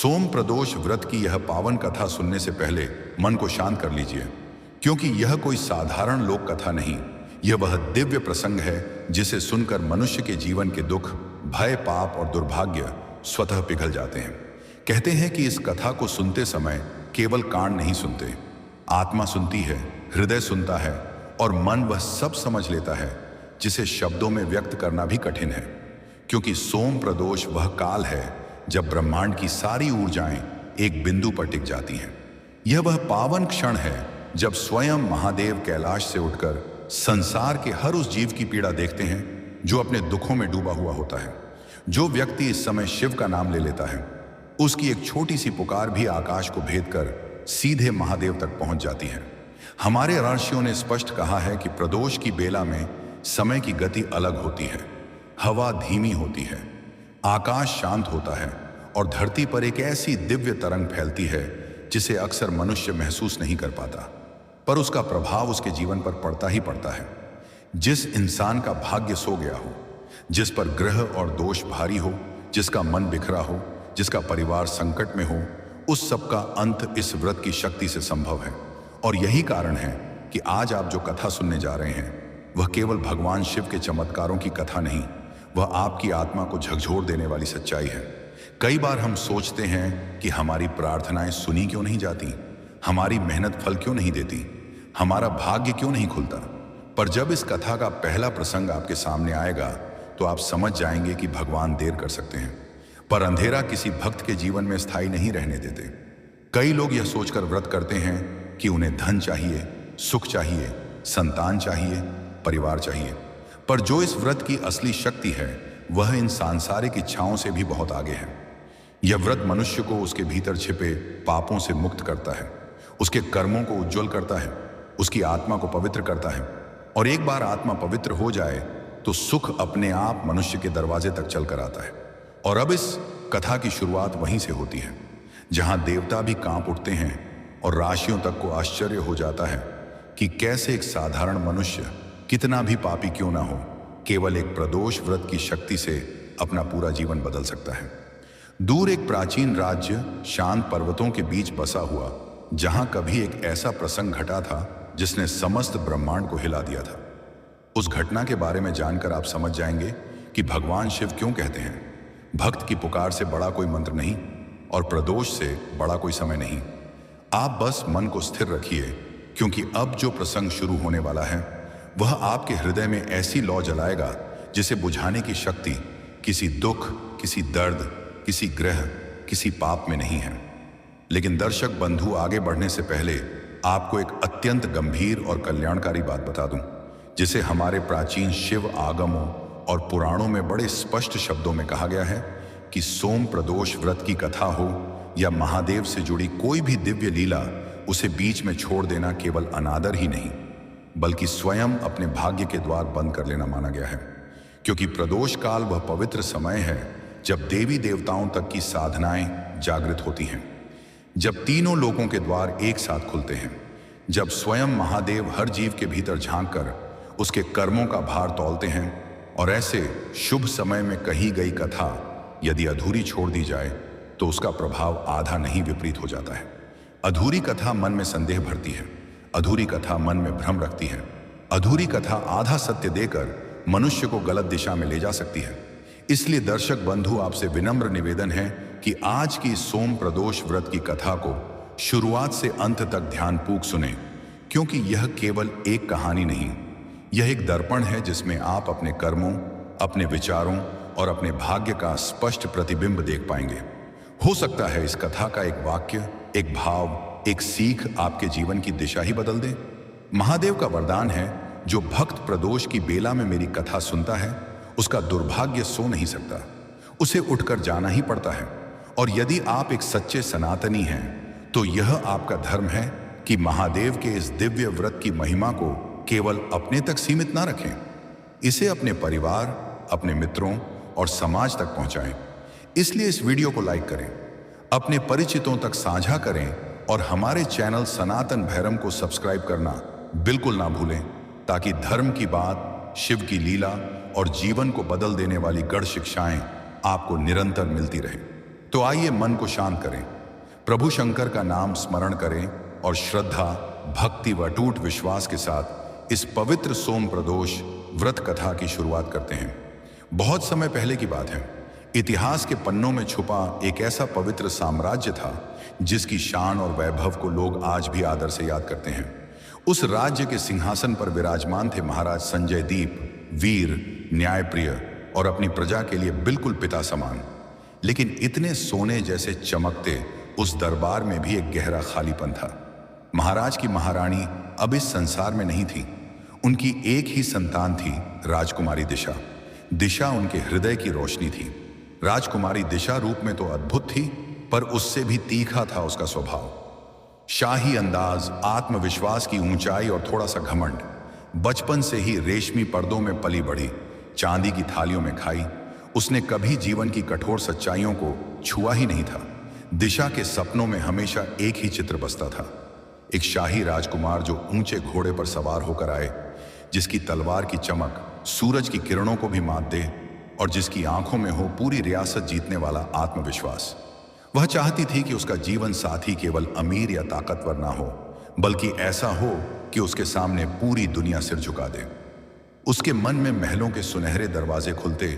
सोम प्रदोष व्रत की यह पावन कथा सुनने से पहले मन को शांत कर लीजिए, क्योंकि यह कोई साधारण लोक कथा नहीं। यह वह दिव्य प्रसंग है जिसे सुनकर मनुष्य के जीवन के दुख, भय, पाप और दुर्भाग्य स्वतः पिघल जाते हैं। कहते हैं कि इस कथा को सुनते समय केवल कान नहीं सुनते, आत्मा सुनती है, हृदय सुनता है और मन वह सब समझ लेता है जिसे शब्दों में व्यक्त करना भी कठिन है। क्योंकि सोम प्रदोष वह काल है जब ब्रह्मांड की सारी ऊर्जाएं एक बिंदु पर टिक जाती हैं। यह वह पावन क्षण है जब स्वयं महादेव कैलाश से उठकर संसार के हर उस जीव की पीड़ा देखते हैं जो अपने दुखों में डूबा हुआ होता है। जो व्यक्ति इस समय शिव का नाम ले लेता है, उसकी एक छोटी सी पुकार भी आकाश को भेद कर सीधे महादेव तक पहुंच जाती है। हमारे ऋषियों ने स्पष्ट कहा है कि प्रदोष की बेला में समय की गति अलग होती है, हवा धीमी होती है, आकाश शांत होता है और धरती पर एक ऐसी दिव्य तरंग फैलती है जिसे अक्सर मनुष्य महसूस नहीं कर पाता, पर उसका प्रभाव उसके जीवन पर पड़ता ही पड़ता है। जिस इंसान का भाग्य सो गया हो, जिस पर ग्रह और दोष भारी हो, जिसका मन बिखरा हो, जिसका परिवार संकट में हो, उस सब का अंत इस व्रत की शक्ति से संभव है। और यही कारण है कि आज आप जो कथा सुनने जा रहे हैं वह केवल भगवान शिव के चमत्कारों की कथा नहीं, वह आपकी आत्मा को झकझोर देने वाली सच्चाई है। कई बार हम सोचते हैं कि हमारी प्रार्थनाएं सुनी क्यों नहीं जाती, हमारी मेहनत फल क्यों नहीं देती, हमारा भाग्य क्यों नहीं खुलता। पर जब इस कथा का पहला प्रसंग आपके सामने आएगा तो आप समझ जाएंगे कि भगवान देर कर सकते हैं, पर अंधेरा किसी भक्त के जीवन में स्थायी नहीं रहने देते। कई लोग यह सोचकर व्रत करते हैं कि उन्हें धन चाहिए, सुख चाहिए, संतान चाहिए, परिवार चाहिए, पर जो इस व्रत की असली शक्ति है वह इन सांसारिक इच्छाओं से भी बहुत आगे है। यह व्रत मनुष्य को उसके भीतर छिपे पापों से मुक्त करता है, उसके कर्मों को उज्जवल करता है, उसकी आत्मा को पवित्र करता है। और एक बार आत्मा पवित्र हो जाए तो सुख अपने आप मनुष्य के दरवाजे तक चल कर आता है। और अब इस कथा की शुरुआत वहीं से होती है जहां देवता भी कांप उठते हैं और राशियों तक को आश्चर्य हो जाता है कि कैसे एक साधारण मनुष्य, कितना भी पापी क्यों ना हो, केवल एक प्रदोष व्रत की शक्ति से अपना पूरा जीवन बदल सकता है। दूर एक प्राचीन राज्य शांत पर्वतों के बीच बसा हुआ, जहां कभी एक ऐसा प्रसंग घटा था जिसने समस्त ब्रह्मांड को हिला दिया था। उस घटना के बारे में जानकर आप समझ जाएंगे कि भगवान शिव क्यों कहते हैं, भक्त की पुकार से बड़ा कोई मंत्र नहीं और प्रदोष से बड़ा कोई समय नहीं। आप बस मन को स्थिर रखिए, क्योंकि अब जो प्रसंग शुरू होने वाला है वह आपके हृदय में ऐसी लौ जलाएगा जिसे बुझाने की शक्ति किसी दुख, किसी दर्द, किसी ग्रह, किसी पाप में नहीं है। लेकिन दर्शक बंधु, आगे बढ़ने से पहले आपको एक अत्यंत गंभीर और कल्याणकारी बात बता दूं, जिसे हमारे प्राचीन शिव आगमों और पुराणों में बड़े स्पष्ट शब्दों में कहा गया है कि सोम प्रदोष व्रत की कथा हो या महादेव से जुड़ी कोई भी दिव्य लीला, उसे बीच में छोड़ देना केवल अनादर ही नहीं बल्कि स्वयं अपने भाग्य के द्वार बंद कर लेना माना गया है। क्योंकि प्रदोष काल वह पवित्र समय है जब देवी देवताओं तक की साधनाएं जागृत होती हैं, जब तीनों लोकों के द्वार एक साथ खुलते हैं, जब स्वयं महादेव हर जीव के भीतर झांक कर उसके कर्मों का भार तौलते हैं। और ऐसे शुभ समय में कही गई कथा यदि अधूरी छोड़ दी जाए तो उसका प्रभाव आधा नहीं विपरीत हो जाता है। अधूरी कथा मन में संदेह भरती है, अधूरी कथा मन में भ्रम रखती है, अधूरी कथा आधा सत्य देकर मनुष्य को गलत दिशा में ले जा सकती है। इसलिए दर्शक बंधु, आपसे विनम्र निवेदन है कि आज की सोम प्रदोष व्रत की कथा को शुरुआत से अंत तक ध्यानपूर्वक सुने, क्योंकि यह केवल एक कहानी नहीं, यह एक दर्पण है जिसमें आप अपने कर्मों, अपने विचारों और अपने भाग्य का स्पष्ट प्रतिबिंब देख पाएंगे। हो सकता है इस कथा का एक वाक्य, एक भाव, एक सीख आपके जीवन की दिशा ही बदल दे। महादेव का वरदान है, जो भक्त प्रदोष की बेला में मेरी कथा सुनता है उसका दुर्भाग्य सो नहीं सकता, उसे उठकर जाना ही पड़ता है। और यदि आप एक सच्चे सनातनी हैं तो यह आपका धर्म है कि महादेव के इस दिव्य व्रत की महिमा को केवल अपने तक सीमित ना रखें, इसे अपने परिवार, अपने मित्रों और समाज तक पहुंचाएं। इसलिए इस वीडियो को लाइक करें, अपने परिचितों तक साझा करें और हमारे चैनल सनातन भैरम को सब्सक्राइब करना बिल्कुल ना भूलें, ताकि धर्म की बात, शिव की लीला और जीवन को बदल देने वाली गढ़ शिक्षाएं आपको निरंतर मिलती रहें। तो आइए मन को शांत करें, प्रभु शंकर का नाम स्मरण करें और श्रद्धा, भक्ति व अटूट विश्वास के साथ इस पवित्र सोम प्रदोष व्रत कथा की शुरुआत करते हैं। बहुत समय पहले की बात है, इतिहास के पन्नों में छुपा एक ऐसा पवित्र साम्राज्य था जिसकी शान और वैभव को लोग आज भी आदर से याद करते हैं। उस राज्य के सिंहासन पर विराजमान थे महाराज संजय दीप, वीर, न्यायप्रिय और अपनी प्रजा के लिए बिल्कुल पिता समान। लेकिन इतने सोने जैसे चमकते उस दरबार में भी एक गहरा खालीपन था। महाराज की महारानी अब इस संसार में नहीं थी। उनकी एक ही संतान थी, राजकुमारी दिशा। दिशा उनके हृदय की रोशनी थी। राजकुमारी दिशा रूप में तो अद्भुत थी, पर उससे भी तीखा था उसका स्वभाव। शाही अंदाज, आत्मविश्वास की ऊंचाई और थोड़ा सा घमंड। बचपन से ही रेशमी पर्दों में पली बढ़ी, चांदी की थालियों में खाई, उसने कभी जीवन की कठोर सच्चाइयों को छुआ ही नहीं था। दिशा के सपनों में हमेशा एक ही चित्र बसता था, एक शाही राजकुमार जो ऊंचे घोड़े पर सवार होकर आए, जिसकी तलवार की चमक सूरज की किरणों को भी मात दे और जिसकी आंखों में हो पूरी रियासत जीतने वाला आत्मविश्वास। वह चाहती थी कि उसका जीवन साथी केवल अमीर या ताकतवर ना हो, बल्कि ऐसा हो कि उसके सामने पूरी दुनिया सिर झुका दे। उसके मन में महलों के सुनहरे दरवाजे खुलते,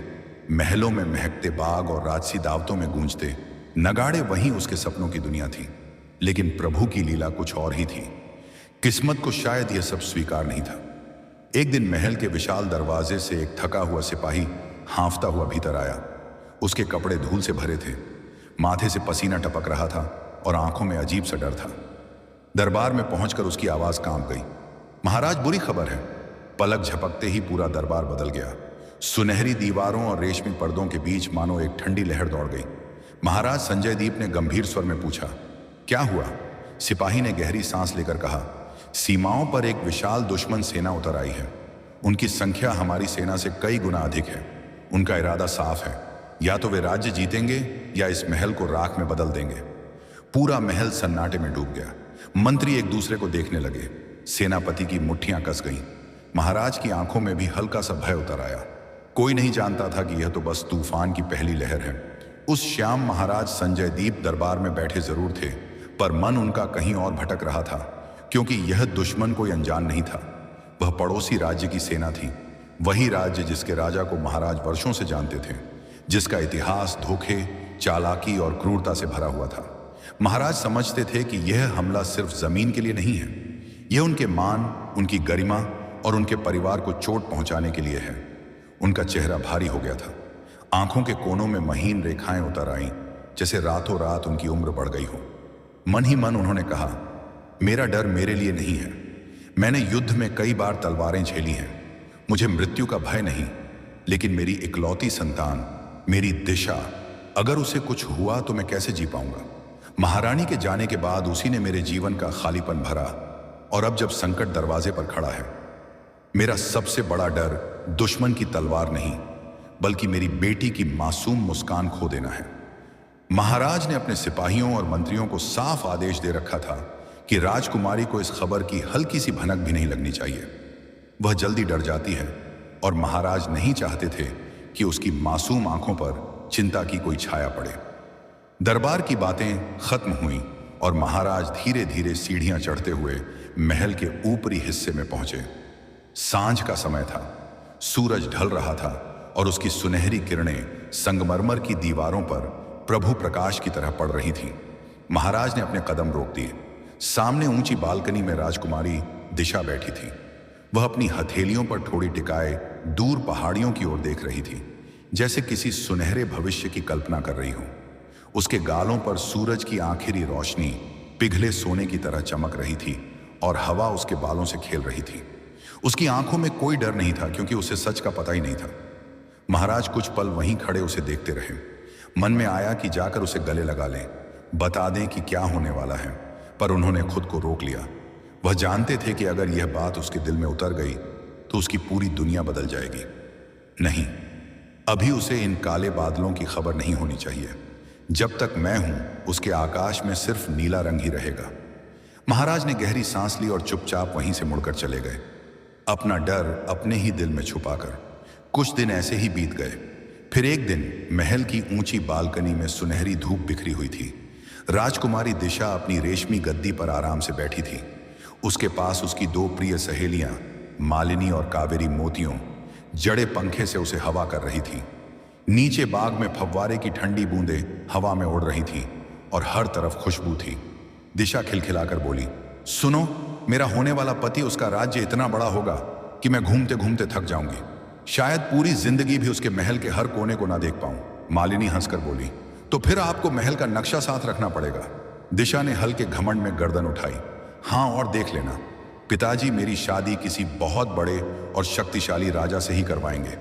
महलों में महकते बाग और राजसी दावतों में गूंजते नगाड़े वहीं उसके सपनों की दुनिया थी। लेकिन प्रभु की लीला कुछ और ही थी। किस्मत को शायद यह सब स्वीकार नहीं था। एक दिन महल के विशाल दरवाजे से एक थका हुआ सिपाही हांफता हुआ भीतर आया। उसके कपड़े धूल से भरे थे, माथे से पसीना टपक रहा था और आंखों में अजीब सा डर था। दरबार में पहुंचकर उसकी आवाज कांप गई। महाराज, बुरी खबर है। पलक झपकते ही पूरा दरबार बदल गया। सुनहरी दीवारों और रेशमी पर्दों के बीच मानो एक ठंडी लहर दौड़ गई। महाराज संजय दीप ने गंभीर स्वर में पूछा, क्या हुआ? सिपाही ने गहरी सांस लेकर कहा, सीमाओं पर एक विशाल दुश्मन सेना उतर आई है। उनकी संख्या हमारी सेना से कई गुना अधिक है। उनका इरादा साफ है, या तो वे राज्य जीतेंगे या इस महल को राख में बदल देंगे। पूरा महल सन्नाटे में डूब गया। मंत्री एक दूसरे को देखने लगे। सेनापति की मुट्ठियां कस गईं। महाराज की आंखों में भी हल्का सा भय उतर आया। कोई नहीं जानता था कि यह तो बस तूफान की पहली लहर है। उस शाम महाराज संजय दीप दरबार में बैठे जरूर थे, पर मन उनका कहीं और भटक रहा था, क्योंकि यह दुश्मन कोई अनजान नहीं था। वह पड़ोसी राज्य की सेना थी, वही राज्य जिसके राजा को महाराज वर्षों से जानते थे, जिसका इतिहास धोखे, चालाकी और क्रूरता से भरा हुआ था। महाराज समझते थे कि यह हमला सिर्फ जमीन के लिए नहीं है, यह उनके मान, उनकी गरिमा और उनके परिवार को चोट पहुंचाने के लिए है। उनका चेहरा भारी हो गया था। आंखों के कोनों में महीन रेखाएं उतर आईं, जैसे रातों रात उनकी उम्र बढ़ गई हो। मन ही मन उन्होंने कहा, मेरा डर मेरे लिए नहीं है। मैंने युद्ध में कई बार तलवारें झेली हैं। मुझे मृत्यु का भय नहीं, लेकिन मेरी इकलौती संतान, मेरी दिशा, अगर उसे कुछ हुआ तो मैं कैसे जी पाऊंगा? महारानी के जाने के बाद उसी ने मेरे जीवन का खालीपन भरा, और अब जब संकट दरवाजे पर खड़ा है, मेरा सबसे बड़ा डर दुश्मन की तलवार नहीं, बल्कि मेरी बेटी की मासूम मुस्कान खो देना है। महाराज ने अपने सिपाहियों और मंत्रियों को साफ आदेश दे रखा था कि राजकुमारी को इस खबर की हल्की सी भनक भी नहीं लगनी चाहिए। वह जल्दी डर जाती है, और महाराज नहीं चाहते थे कि उसकी मासूम आंखों पर चिंता की कोई छाया पड़े। दरबार की बातें खत्म हुईं और महाराज धीरे धीरे सीढ़ियां चढ़ते हुए महल के ऊपरी हिस्से में पहुंचे। सांझ का समय था, सूरज ढल रहा था और उसकी सुनहरी किरणें संगमरमर की दीवारों पर प्रभु प्रकाश की तरह पड़ रही थीं। महाराज ने अपने कदम रोक दिए। सामने ऊंची बालकनी में राजकुमारी दिशा बैठी थी। वह अपनी हथेलियों पर ठोड़ी टिकाए दूर पहाड़ियों की ओर देख रही थी, जैसे किसी सुनहरे भविष्य की कल्पना कर रही हो। उसके गालों पर सूरज की आखिरी रोशनी पिघले सोने की तरह चमक रही थी और हवा उसके बालों से खेल रही थी। उसकी आंखों में कोई डर नहीं था, क्योंकि उसे सच का पता ही नहीं था। महाराज कुछ पल वहीं खड़े उसे देखते रहे। मन में आया कि जाकर उसे गले लगा लें, बता दें कि क्या होने वाला है, पर उन्होंने खुद को रोक लिया। वह जानते थे कि अगर यह बात उसके दिल में उतर गई तो उसकी पूरी दुनिया बदल जाएगी। नहीं, अभी उसे इन काले बादलों की खबर नहीं होनी चाहिए। जब तक मैं हूं, उसके आकाश में सिर्फ नीला रंग ही रहेगा। महाराज ने गहरी सांस ली और चुपचाप वहीं से मुड़कर चले गए, अपना डर अपने ही दिल में छुपाकर। कुछ दिन ऐसे ही बीत गए। फिर एक दिन महल की ऊंची बालकनी में सुनहरी धूप बिखरी हुई थी। राजकुमारी दिशा अपनी रेशमी गद्दी पर आराम से बैठी थी। उसके पास उसकी दो प्रिय सहेलियां मालिनी और कावेरी मोतियों जड़े पंखे से उसे हवा कर रही थी। नीचे बाग में फव्वारे की ठंडी बूंदें हवा में उड़ रही थी और हर तरफ खुशबू थी। दिशा खिलखिलाकर बोली, सुनो, मेरा होने वाला पति, उसका राज्य इतना बड़ा होगा कि मैं घूमते घूमते थक जाऊंगी। शायद पूरी जिंदगी भी उसके महल के हर कोने को ना देख पाऊं। मालिनी हंसकर बोली, तो फिर आपको महल का नक्शा साथ रखना पड़ेगा। दिशा ने हल्के घमंड में गर्दन उठाई। हाँ, और देख लेना, पिताजी मेरी शादी किसी बहुत बड़े और शक्तिशाली राजा से ही करवाएंगे।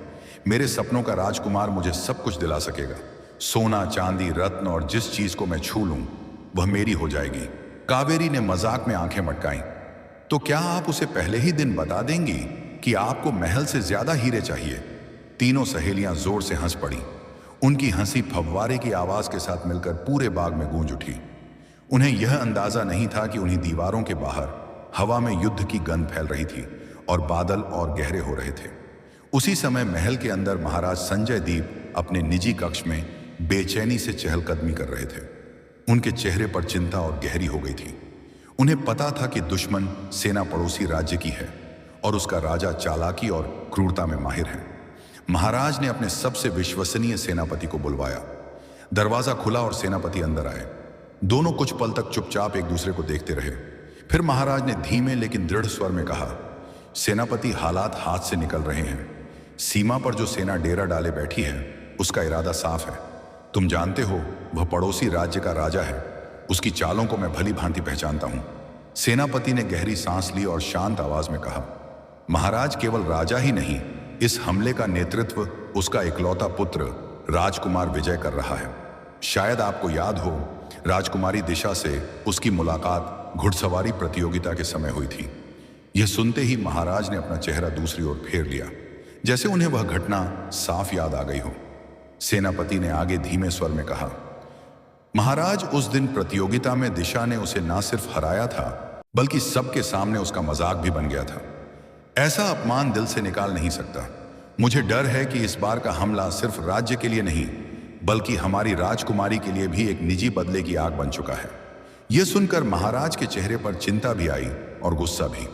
मेरे सपनों का राजकुमार मुझे सब कुछ दिला सकेगा। सोना, चांदी, रत्न और जिस चीज को मैं छू लूं वह मेरी हो जाएगी। कावेरी ने मजाक में आंखें मटकाई। तो क्या आप उसे पहले ही दिन बता देंगी कि आपको महल से ज्यादा हीरे चाहिए? तीनों सहेलियां जोर से हंस पड़ी। उनकी हंसी फव्वारे की आवाज के साथ मिलकर पूरे बाग में गूंज उठी। उन्हें यह अंदाजा नहीं था कि उन्हीं दीवारों के बाहर हवा में युद्ध की गंध फैल रही थी और बादल और गहरे हो रहे थे। उसी समय महल के अंदर महाराज संजय दीप अपने निजी कक्ष में बेचैनी से चहलकदमी कर रहे थे। उनके चेहरे पर चिंता और गहरी हो गई थी। उन्हें पता था कि दुश्मन सेना पड़ोसी राज्य की है और उसका राजा चालाकी और क्रूरता में माहिर है। महाराज ने अपने सबसे विश्वसनीय सेनापति को बुलवाया। दरवाजा खुला और सेनापति अंदर आए। दोनों कुछ पल तक चुपचाप एक दूसरे को देखते रहे। फिर महाराज ने धीमे लेकिन दृढ़ स्वर में कहा, सेनापति, हालात हाथ से निकल रहे हैं। सीमा पर जो सेना डेरा डाले बैठी है उसका इरादा साफ है। तुम जानते हो, वह पड़ोसी राज्य का राजा है। उसकी चालों को मैं भली भांति पहचानता हूं। सेनापति ने गहरी सांस ली और शांत आवाज में कहा, महाराज, केवल राजा ही नहीं, इस हमले का नेतृत्व उसका इकलौता पुत्र राजकुमार विजय कर रहा है। शायद आपको याद हो, राजकुमारी दिशा से उसकी मुलाकात घुड़सवारी प्रतियोगिता के समय हुई थी। यह सुनते ही महाराज ने अपना चेहरा दूसरी ओर फेर लिया, जैसे उन्हें वह घटना साफ याद आ गई हो। सेनापति ने आगे धीमे स्वर में कहा, महाराज, उस दिन प्रतियोगिता में दिशा ने उसे ना सिर्फ हराया था बल्कि सबके सामने उसका मजाक भी बन गया था। ऐसा अपमान दिल से निकाल नहीं सकता। मुझे डर है कि इस बार का हमला सिर्फ राज्य के लिए नहीं बल्कि हमारी राजकुमारी के लिए भी एक निजी बदले की आग बन चुका है। यह सुनकर महाराज के चेहरे पर चिंता भी आई और गुस्सा भी।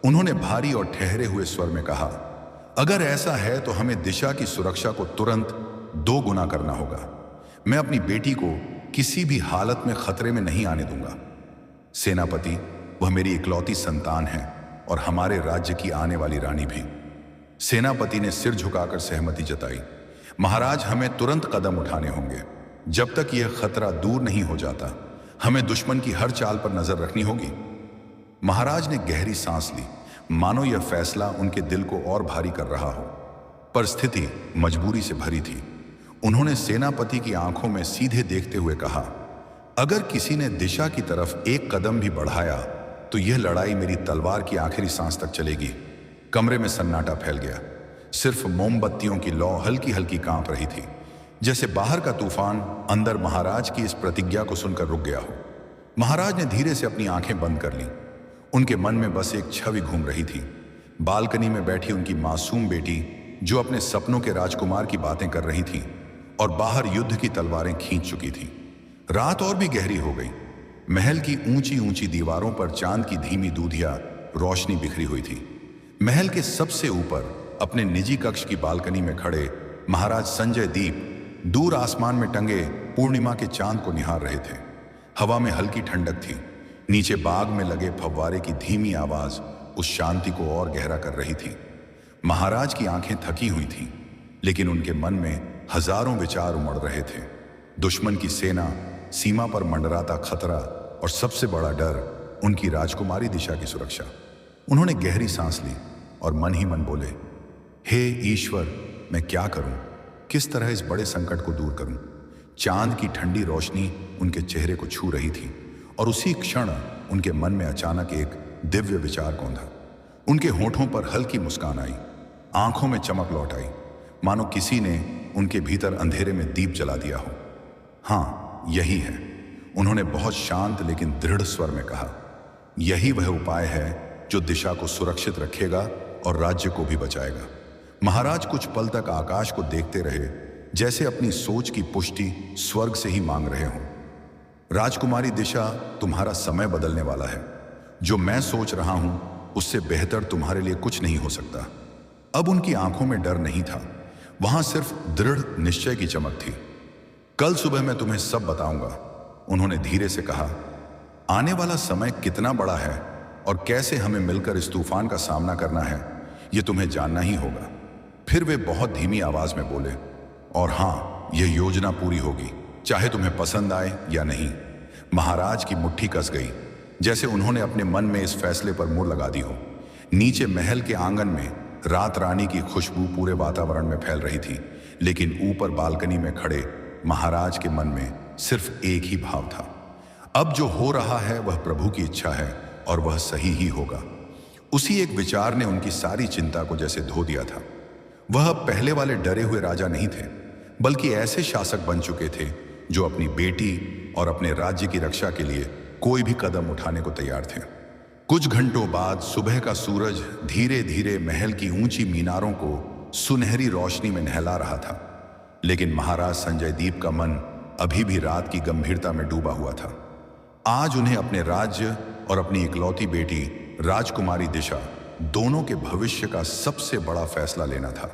उन्होंने भारी और ठहरे हुए स्वर में कहा, अगर ऐसा है तो हमें दिशा की सुरक्षा को तुरंत 2 गुना करना होगा। मैं अपनी बेटी को किसी भी हालत में खतरे में नहीं आने दूंगा। सेनापति, वह मेरी इकलौती संतान है और हमारे राज्य की आने वाली रानी भी। सेनापति ने सिर झुकाकर सहमति जताई। महाराज, हमें तुरंत कदम उठाने होंगे। जब तक यह खतरा दूर नहीं हो जाता, हमें दुश्मन की हर चाल पर नजर रखनी होगी। महाराज ने गहरी सांस ली, मानो यह फैसला उनके दिल को और भारी कर रहा हो, पर स्थिति मजबूरी से भरी थी। उन्होंने सेनापति की आंखों में सीधे देखते हुए कहा, अगर किसी ने दिशा की तरफ एक कदम भी बढ़ाया तो यह लड़ाई मेरी तलवार की आखिरी सांस तक चलेगी। कमरे में सन्नाटा फैल गया। सिर्फ मोमबत्तियों की लौ हल्की हल्की कांप रही थी, जैसे बाहर का तूफान अंदर महाराज की इस प्रतिज्ञा को सुनकर रुक गया हो। महाराज ने धीरे से अपनी आंखें बंद कर लीं। उनके मन में बस एक छवि घूम रही थी। बालकनी में बैठी उनकी मासूम बेटी, जो अपने सपनों के राजकुमार की बातें कर रही थी, और बाहर युद्ध की तलवारें खींच चुकी थी। रात और भी गहरी हो गई। महल की ऊंची ऊंची दीवारों पर चांद की धीमी दूधिया रोशनी बिखरी हुई थी। महल के सबसे ऊपर अपने निजी कक्ष की बालकनी में खड़े महाराज संजय दीप दूर आसमान में टंगे पूर्णिमा के चांद को निहार रहे थे। हवा में हल्की ठंडक थी। नीचे बाग में लगे फव्वारे की धीमी आवाज उस शांति को और गहरा कर रही थी। महाराज की आंखें थकी हुई थीं, लेकिन उनके मन में हजारों विचार उमड़ रहे थे। दुश्मन की सेना, सीमा पर मंडराता खतरा और सबसे बड़ा डर उनकी राजकुमारी दिशा की सुरक्षा। उन्होंने गहरी सांस ली और मन ही मन बोले, हे ईश्वर, मैं क्या करूं? किस तरह इस बड़े संकट को दूर करूं? चांद की ठंडी रोशनी उनके चेहरे को छू रही थी और उसी क्षण उनके मन में अचानक एक दिव्य विचार कौंधा। उनके होठों पर हल्की मुस्कान आई, आंखों में चमक लौट आई, मानो किसी ने उनके भीतर अंधेरे में दीप जला दिया हो। हाँ, यही है, उन्होंने बहुत शांत लेकिन दृढ़ स्वर में कहा। यही वह उपाय है जो दिशा को सुरक्षित रखेगा और राज्य को भी बचाएगा। महाराज कुछ पल तक आकाश को देखते रहे, जैसे अपनी सोच की पुष्टि स्वर्ग से ही मांग रहे हों। राजकुमारी दिशा, तुम्हारा समय बदलने वाला है। जो मैं सोच रहा हूं उससे बेहतर तुम्हारे लिए कुछ नहीं हो सकता। अब उनकी आंखों में डर नहीं था, वहां सिर्फ दृढ़ निश्चय की चमक थी। कल सुबह मैं तुम्हें सब बताऊंगा, उन्होंने धीरे से कहा। आने वाला समय कितना बड़ा है और कैसे हमें मिलकर इस तूफान का सामना करना है, यह तुम्हें जानना ही होगा। फिर वे बहुत धीमी आवाज में बोले, और हां, यह योजना पूरी होगी, चाहे तुम्हें पसंद आए या नहीं। महाराज की मुट्ठी कस गई, जैसे उन्होंने अपने मन में इस फैसले पर मुहर लगा दी हो। नीचे महल के आंगन में रात रानी की खुशबू पूरे वातावरण में फैल रही थी, लेकिन ऊपर बालकनी में खड़े महाराज के मन में सिर्फ एक ही भाव था। अब जो हो रहा है वह प्रभु की इच्छा है और वह सही ही होगा। उसी एक विचार ने उनकी सारी चिंता को जैसे धो दिया था। वह अब पहले वाले डरे हुए राजा नहीं थे, बल्कि ऐसे शासक बन चुके थे जो अपनी बेटी और अपने राज्य की रक्षा के लिए कोई भी कदम उठाने को तैयार थे। कुछ घंटों बाद सुबह का सूरज धीरे धीरे महल की ऊंची मीनारों को सुनहरी रोशनी में नहला रहा था, लेकिन महाराज संजय दीप का मन अभी भी रात की गंभीरता में डूबा हुआ था। आज उन्हें अपने राज्य और अपनी इकलौती बेटी राजकुमारी दिशा दोनों के भविष्य का सबसे बड़ा फैसला लेना था।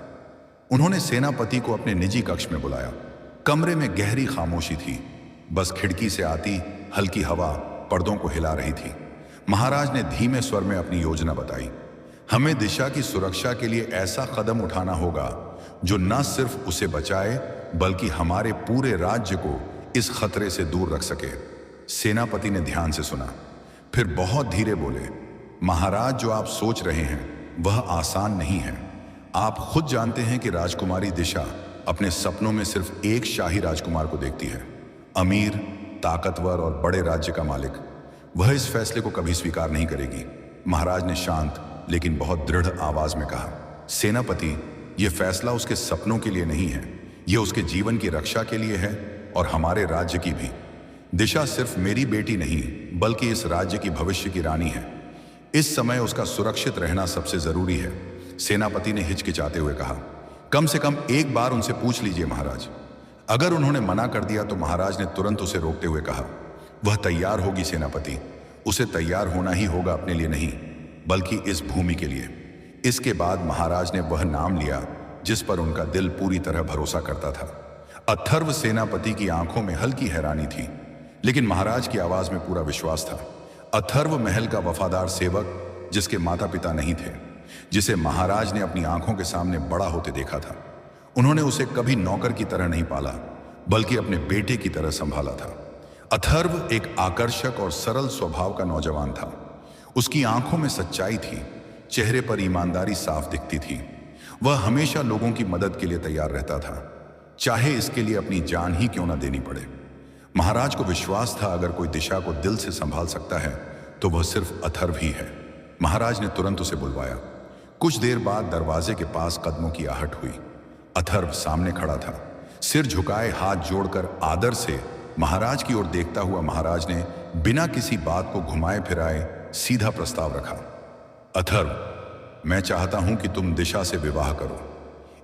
उन्होंने सेनापति को अपने निजी कक्ष में बुलाया। कमरे में गहरी खामोशी थी, बस खिड़की से आती हल्की हवा पर्दों को हिला रही थी। महाराज ने धीमे स्वर में अपनी योजना बताई। हमें दिशा की सुरक्षा के लिए ऐसा कदम उठाना होगा जो न सिर्फ उसे बचाए बल्कि हमारे पूरे राज्य को इस खतरे से दूर रख सके। सेनापति ने ध्यान से सुना, फिर बहुत धीरे बोले, महाराज, जो आप सोच रहे हैं वह आसान नहीं है। आप खुद जानते हैं कि राजकुमारी दिशा अपने सपनों में सिर्फ एक शाही राजकुमार को देखती है, अमीर, ताकतवर और बड़े राज्य का मालिक। वह इस फैसले को कभी स्वीकार नहीं करेगी। महाराज ने शांत लेकिन बहुत दृढ़ आवाज में कहा, सेनापति, यह फैसला उसके सपनों के लिए नहीं है, यह उसके जीवन की रक्षा के लिए है और हमारे राज्य की भी। दिशा सिर्फ मेरी बेटी नहीं बल्कि इस राज्य की भविष्य की रानी है। इस समय उसका सुरक्षित रहना सबसे जरूरी है। सेनापति ने हिचकिचाते हुए कहा, कम से कम एक बार उनसे पूछ लीजिए महाराज। अगर उन्होंने मना कर दिया तो महाराज ने तुरंत उसे रोकते हुए कहा, वह तैयार होगी सेनापति, उसे तैयार होना ही होगा, अपने लिए नहीं बल्कि इस भूमि के लिए। इसके बाद महाराज ने वह नाम लिया जिस पर उनका दिल पूरी तरह भरोसा करता था। अथर्व। सेनापति की आंखों में हल्की हैरानी थी, लेकिन महाराज की आवाज में पूरा विश्वास था। अथर्व महल का वफादार सेवक, जिसके माता पिता नहीं थे, जिसे महाराज ने अपनी आंखों के सामने बड़ा होते देखा था। उन्होंने उसे कभी नौकर की तरह नहीं पाला बल्कि अपने बेटे की तरह संभाला था। अथर्व एक आकर्षक और सरल स्वभाव का नौजवान था। उसकी आंखों में सच्चाई थी, चेहरे पर ईमानदारी साफ दिखती थी। वह हमेशा लोगों की मदद के लिए तैयार रहता था, चाहे इसके लिए अपनी जान ही क्यों न देनी पड़े। महाराज को विश्वास था अगर कोई दिशा को दिल से संभाल सकता है तो वह सिर्फ अथर्व ही है। महाराज ने तुरंत उसे बुलवाया। कुछ देर बाद दरवाजे के पास कदमों की आहट हुई। अथर्व सामने खड़ा था, सिर झुकाए, हाथ जोड़कर आदर से महाराज की ओर देखता हुआ। महाराज ने बिना किसी बात को घुमाए फिराए सीधा प्रस्ताव रखा, अथर्व, मैं चाहता हूं कि तुम दिशा से विवाह करो।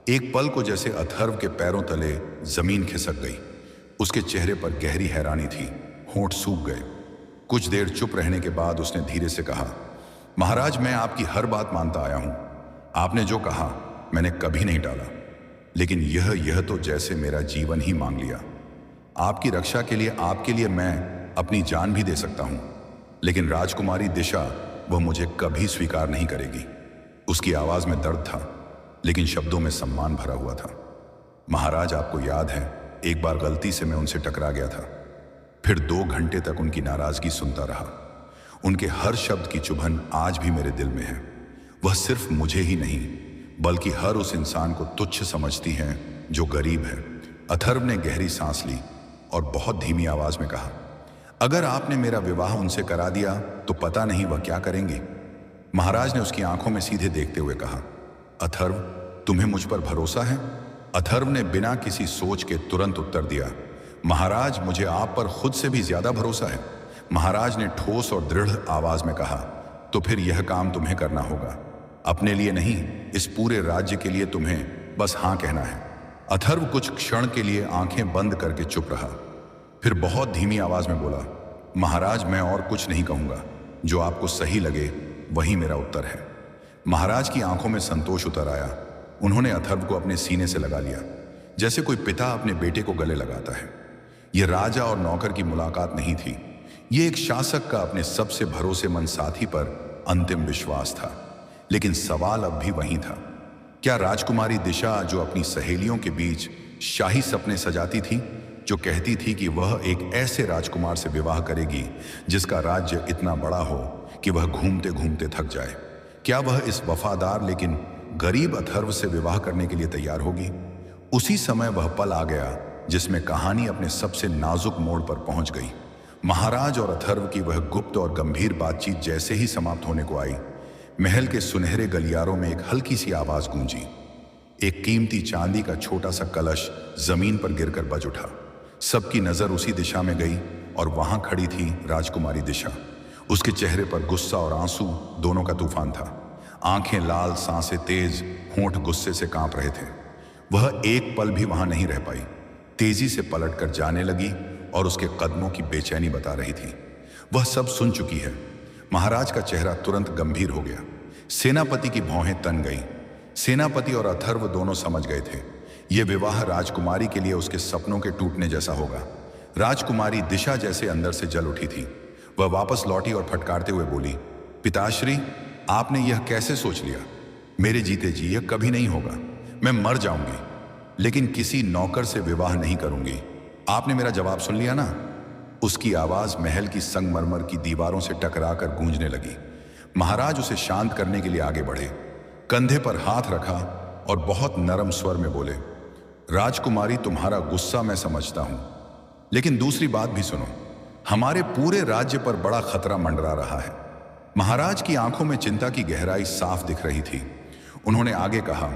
एक पल को जैसे अथर्व के पैरों तले जमीन खिसक गई। उसके चेहरे पर गहरी हैरानी थी, होंठ सूख गए। कुछ देर चुप रहने के बाद उसने धीरे से कहा, महाराज, मैं आपकी हर बात मानता आया हूं। आपने जो कहा मैंने कभी नहीं टाला, लेकिन यह तो जैसे मेरा जीवन ही मांग लिया। आपकी रक्षा के लिए, आपके लिए मैं अपनी जान भी दे सकता हूं, लेकिन राजकुमारी दिशा, वह मुझे कभी स्वीकार नहीं करेगी। उसकी आवाज में दर्द था, लेकिन शब्दों में सम्मान भरा हुआ था। महाराज, आपको याद है, एक बार गलती से मैं उनसे टकरा गया था। फिर 2 घंटे तक उनकी नाराजगी सुनता रहा। उनके हर शब्द की चुभन आज भी मेरे दिल में है। वह सिर्फ मुझे ही नहीं बल्कि हर उस इंसान को तुच्छ समझती हैं जो गरीब है। अथर्व ने गहरी सांस ली और बहुत धीमी आवाज में कहा, अगर आपने मेरा विवाह उनसे करा दिया तो पता नहीं वह क्या करेंगे। महाराज ने उसकी आंखों में सीधे देखते हुए कहा, अथर्व, तुम्हें मुझ पर भरोसा है? अथर्व ने बिना किसी सोच के तुरंत उत्तर दिया, महाराज, मुझे आप पर खुद से भी ज्यादा भरोसा है। महाराज ने ठोस और दृढ़ आवाज में कहा, तो फिर यह काम तुम्हें करना होगा। अपने लिए नहीं, इस पूरे राज्य के लिए तुम्हें बस हाँ कहना है। अथर्व कुछ क्षण के लिए आंखें बंद करके चुप रहा, फिर बहुत धीमी आवाज में बोला, महाराज मैं और कुछ नहीं कहूंगा, जो आपको सही लगे वही मेरा उत्तर है। महाराज की आंखों में संतोष उतर आया। उन्होंने अथर्व को अपने सीने से लगा लिया, जैसे कोई पिता अपने बेटे को गले लगाता है। यह राजा और नौकर की मुलाकात नहीं थी, ये एक शासक का अपने सबसे भरोसेमंद साथी पर अंतिम विश्वास था। लेकिन सवाल अब भी वही था, क्या राजकुमारी दिशा, जो अपनी सहेलियों के बीच शाही सपने सजाती थी, जो कहती थी कि वह एक ऐसे राजकुमार से विवाह करेगी जिसका राज्य इतना बड़ा हो कि वह घूमते घूमते थक जाए, क्या वह इस वफादार लेकिन गरीब अथर्व से विवाह करने के लिए तैयार होगी? उसी समय वह पल आ गया जिसमें कहानी अपने सबसे नाजुक मोड़ पर पहुंच गई। महाराज और अथर्व की वह गुप्त और गंभीर बातचीत जैसे ही समाप्त होने को आई, महल के सुनहरे गलियारों में एक हल्की सी आवाज गूंजी। एक कीमती चांदी का छोटा सा कलश जमीन पर गिरकर बज उठा। सबकी नजर उसी दिशा में गई और वहां खड़ी थी राजकुमारी दिशा। उसके चेहरे पर गुस्सा और आंसू दोनों का तूफान था। आंखें लाल, सांसें तेज, होंठ गुस्से से कांप रहे थे। वह एक पल भी वहां नहीं रह पाई, तेजी से पलटकर जाने लगी और उसके कदमों की बेचैनी बता रही थी। वह सब सुन चुकी है। महाराज का चेहरा तुरंत गंभीर हो गया। सेनापति की भौहें तन गईं। सेनापति और अथर्व दोनों समझ गए थे, यह विवाह राजकुमारी के लिए उसके सपनों के टूटने जैसा होगा। राजकुमारी दिशा जैसे अंदर से जल उठी थी। वह वापस लौटी और फटकारते हुए बोली, पिताश्री, आपने यह कैसे सोच लिया? मेरे जीते जी यह कभी नहीं होगा। मैं मर जाऊंगी, लेकिन किसी नौकर से विवाह नहीं करूंगी। आपने मेरा जवाब सुन लिया ना? उसकी आवाज महल की संगमरमर की दीवारों से टकराकर गूंजने लगी। महाराज उसे शांत करने के लिए आगे बढ़े, कंधे पर हाथ रखा और बहुत नरम स्वर में बोले, राजकुमारी, तुम्हारा गुस्सा मैं समझता हूं, लेकिन दूसरी बात भी सुनो। हमारे पूरे राज्य पर बड़ा खतरा मंडरा रहा है। महाराज की आंखों में चिंता की गहराई साफ दिख रही थी। उन्होंने आगे कहा,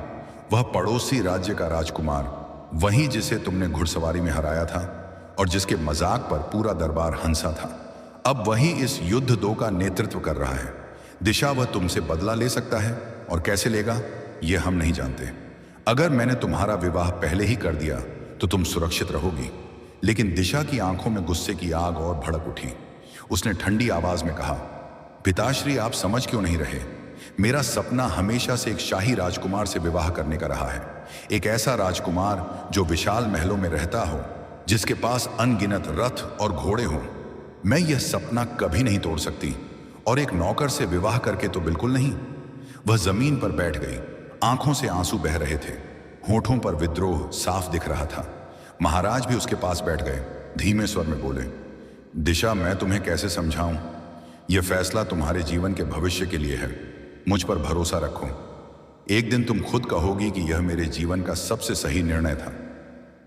वह पड़ोसी राज्य का राजकुमार, वही जिसे तुमने घुड़सवारी में हराया था और जिसके मजाक पर पूरा दरबार हंसा था, अब वही इस युद्ध 2 का नेतृत्व कर रहा है। दिशा, वह तुमसे बदला ले सकता है, और कैसे लेगा यह हम नहीं जानते। अगर मैंने तुम्हारा विवाह पहले ही कर दिया तो तुम सुरक्षित रहोगी। लेकिन दिशा की आंखों में गुस्से की आग और भड़क उठी। उसने ठंडी आवाज में कहा, पिताश्री, आप समझ क्यों नहीं रहे? मेरा सपना हमेशा से एक शाही राजकुमार से विवाह करने का रहा है। एक ऐसा राजकुमार जो विशाल महलों में रहता हो, जिसके पास अनगिनत रथ और घोड़े हों। मैं यह सपना कभी नहीं तोड़ सकती, और एक नौकर से विवाह करके तो बिल्कुल नहीं। वह जमीन पर बैठ गई। आंखों से आंसू बह रहे थे, होठों पर विद्रोह साफ दिख रहा था। महाराज भी उसके पास बैठ गए। धीमे स्वर में बोले, दिशा, मैं तुम्हें कैसे समझाऊं? यह फैसला तुम्हारे जीवन के भविष्य के लिए है। मुझ पर भरोसा रखो। एक दिन तुम खुद कहोगी कि यह मेरे जीवन का सबसे सही निर्णय था।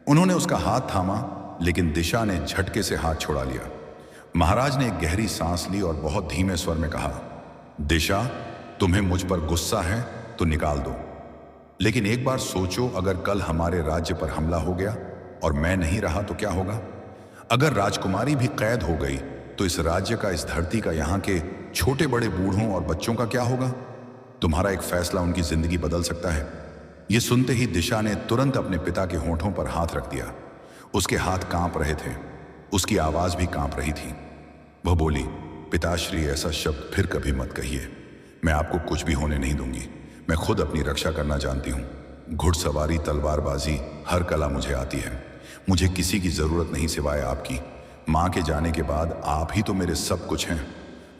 उन्होंने उसका हाथ थामा, लेकिन दिशा ने झटके से हाथ छुड़ा लिया। महाराज ने एक गहरी सांस ली और बहुत धीमे स्वर में कहा, दिशा, तुम्हें मुझ पर गुस्सा है तो निकाल दो, लेकिन एक बार सोचो, अगर कल हमारे राज्य पर हमला हो गया और मैं नहीं रहा तो क्या होगा? अगर राजकुमारी भी कैद हो गई तो इस राज्य का, इस धरती का, यहाँ के छोटे बड़े बूढ़ों और बच्चों का क्या होगा? तुम्हारा एक फैसला उनकी जिंदगी बदल सकता है। यह सुनते ही दिशा ने तुरंत अपने पिता के होठों पर हाथ रख दिया। उसके हाथ कांप रहे थे, उसकी आवाज भी कांप रही थी। वह बोली, पिताश्री, ऐसा शब्द फिर कभी मत कहिए। मैं आपको कुछ भी होने नहीं दूंगी। मैं खुद अपनी रक्षा करना जानती हूँ। घुड़सवारी, तलवारबाजी, हर कला मुझे आती है। मुझे किसी की जरूरत नहीं सिवाय आपकी। माँ के जाने के बाद आप ही तो मेरे सब कुछ हैं।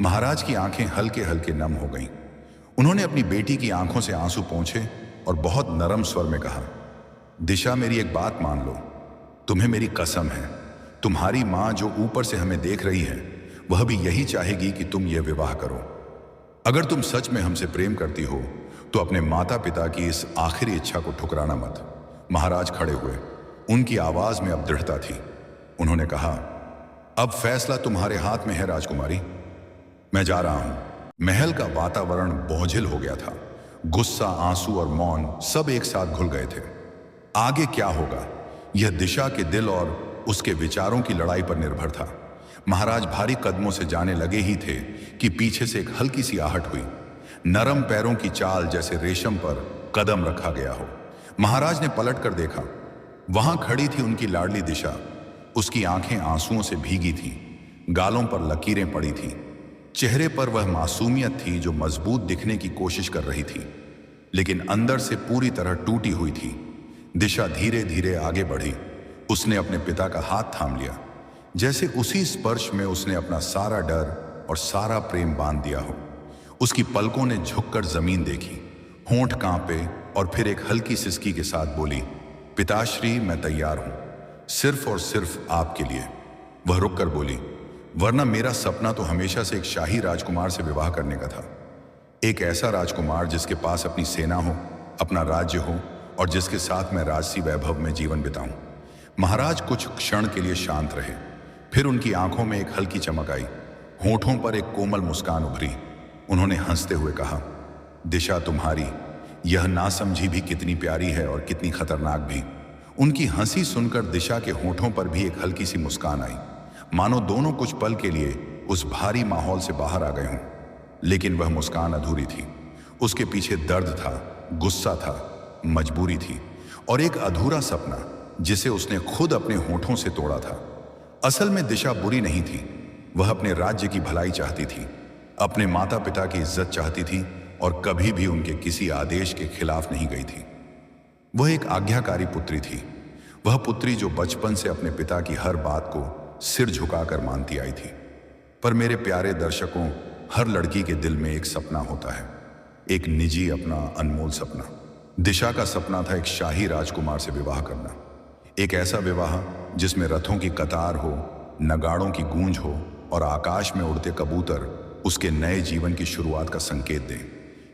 महाराज की आंखें हल्के हल्के नम हो गईं। उन्होंने अपनी बेटी की आंखों से आंसू पोंछे और बहुत नरम स्वर में कहा, दिशा, मेरी एक बात मान लो। तुम्हें मेरी कसम है, तुम्हारी माँ जो ऊपर से हमें देख रही है, वह भी यही चाहेगी कि तुम यह विवाह करो। अगर तुम सच में हमसे प्रेम करती हो तो अपने माता पिता की इस आखिरी इच्छा को ठुकराना मत। महाराज खड़े हुए। उनकी आवाज में अब दृढ़ता थी। उन्होंने कहा, अब फैसला तुम्हारे हाथ में है राजकुमारी। मैं जा रहा हूं। महल का वातावरण बोझिल हो गया था। गुस्सा, आंसू और मौन सब एक साथ घुल गए थे। आगे क्या होगा, यह दिशा के दिल और उसके विचारों की लड़ाई पर निर्भर था। महाराज भारी कदमों से जाने लगे ही थे कि पीछे से एक हल्की सी आहट हुई। नरम पैरों की चाल, जैसे रेशम पर कदम रखा गया हो। महाराज ने पलट कर देखा वहां खड़ी थी उनकी लाडली दिशा। उसकी आंखें आंसुओं से भीगी थीं, गालों पर लकीरें पड़ी थीं। चेहरे पर वह मासूमियत थी जो मजबूत दिखने की कोशिश कर रही थी, लेकिन अंदर से पूरी तरह टूटी हुई थी। दिशा धीरे धीरे आगे बढ़ी। उसने अपने पिता का हाथ थाम लिया, जैसे उसी स्पर्श में उसने अपना सारा डर और सारा प्रेम बांध दिया हो। उसकी पलकों ने झुककर जमीन देखी, होंठ कांपे और फिर एक हल्की सिसकी के साथ बोली, पिताश्री, मैं तैयार हूं, सिर्फ और सिर्फ आपके लिए। वह रुककर बोली, वरना मेरा सपना तो हमेशा से एक शाही राजकुमार से विवाह करने का था। एक ऐसा राजकुमार जिसके पास अपनी सेना हो, अपना राज्य हो और जिसके साथ मैं राजसी वैभव में जीवन बिताऊं। महाराज कुछ क्षण के लिए शांत रहे, फिर उनकी आंखों में एक हल्की चमक आई, होठों पर एक कोमल मुस्कान उभरी। उन्होंने हंसते हुए कहा, दिशा, तुम्हारी यह नासमझी भी कितनी प्यारी है और कितनी खतरनाक भी। उनकी हंसी सुनकर दिशा के होठों पर भी एक हल्की सी मुस्कान आई, मानो दोनों कुछ पल के लिए उस भारी माहौल से बाहर आ गए हों। लेकिन वह मुस्कान अधूरी थी। उसके पीछे दर्द था, गुस्सा था, मजबूरी थी और एक अधूरा सपना जिसे उसने खुद अपने होठों से तोड़ा था। असल में दिशा बुरी नहीं थी। वह अपने राज्य की भलाई चाहती थी, अपने माता पिता की इज्जत चाहती थी और कभी भी उनके किसी आदेश के खिलाफ नहीं गई थी। वह एक आज्ञाकारी पुत्री थी, वह पुत्री जो बचपन से अपने पिता की हर बात को सिर झुकाकर मानती आई थी। पर मेरे प्यारे दर्शकों, हर लड़की के दिल में एक सपना होता है, एक निजी, अपना अनमोल सपना। दिशा का सपना था एक शाही राजकुमार से विवाह करना, एक ऐसा विवाह जिसमें रथों की कतार हो, नगाड़ों की गूंज हो और आकाश में उड़ते कबूतर उसके नए जीवन की शुरुआत का संकेत दें।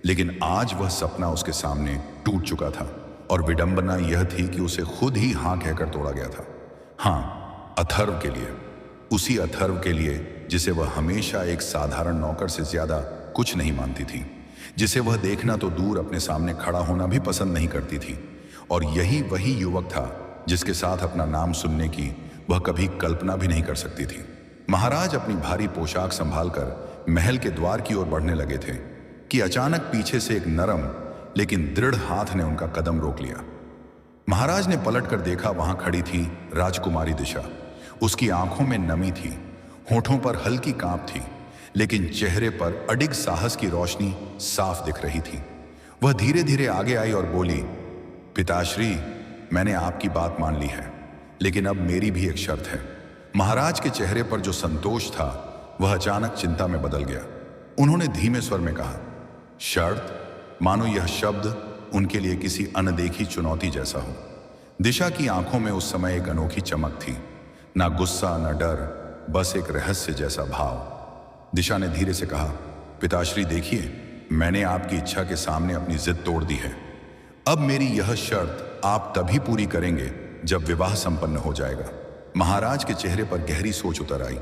लेकिन आज वह सपना उसके सामने टूट चुका था और विडंबना यह थी कि उसे खुद ही हाँ कहकर तोड़ा गया था। हाँ, अथर्व के लिए, उसी अथर्व के लिए जिसे वह हमेशा एक साधारण नौकर से ज्यादा कुछ नहीं मानती थी, जिसे वह देखना तो दूर अपने सामने खड़ा होना भी पसंद नहीं करती थी। और यही वही युवक था जिसके साथ अपना नाम सुनने की वह कभी कल्पना भी नहीं कर सकती थी। महाराज अपनी भारी पोशाक संभालकर महल के द्वार की ओर बढ़ने लगे थे कि अचानक पीछे से एक नरम लेकिन दृढ़ हाथ ने उनका कदम रोक लिया। महाराज ने पलटकर देखा, वहां खड़ी थी राजकुमारी दिशा। उसकी आंखों में नमी थी, होठों पर हल्की कांप थी, लेकिन चेहरे पर अडिग साहस की रोशनी साफ दिख रही थी। वह धीरे धीरे आगे आई और बोली, पिताश्री, मैंने आपकी बात मान ली है, लेकिन अब मेरी भी एक शर्त है। महाराज के चेहरे पर जो संतोष था वह अचानक चिंता में बदल गया। उन्होंने धीमे स्वर में कहा, शर्त? मानो यह शब्द उनके लिए किसी अनदेखी चुनौती जैसा हो। दिशा की आंखों में उस समय एक अनोखी चमक थी, ना गुस्सा ना डर, बस एक रहस्य जैसा भाव। दिशा ने धीरे से कहा, पिताश्री देखिए, मैंने आपकी इच्छा के सामने अपनी जिद तोड़ दी है। अब मेरी यह शर्त आप तभी पूरी करेंगे जब विवाह संपन्न हो जाएगा। महाराज के चेहरे पर गहरी सोच उतर आई,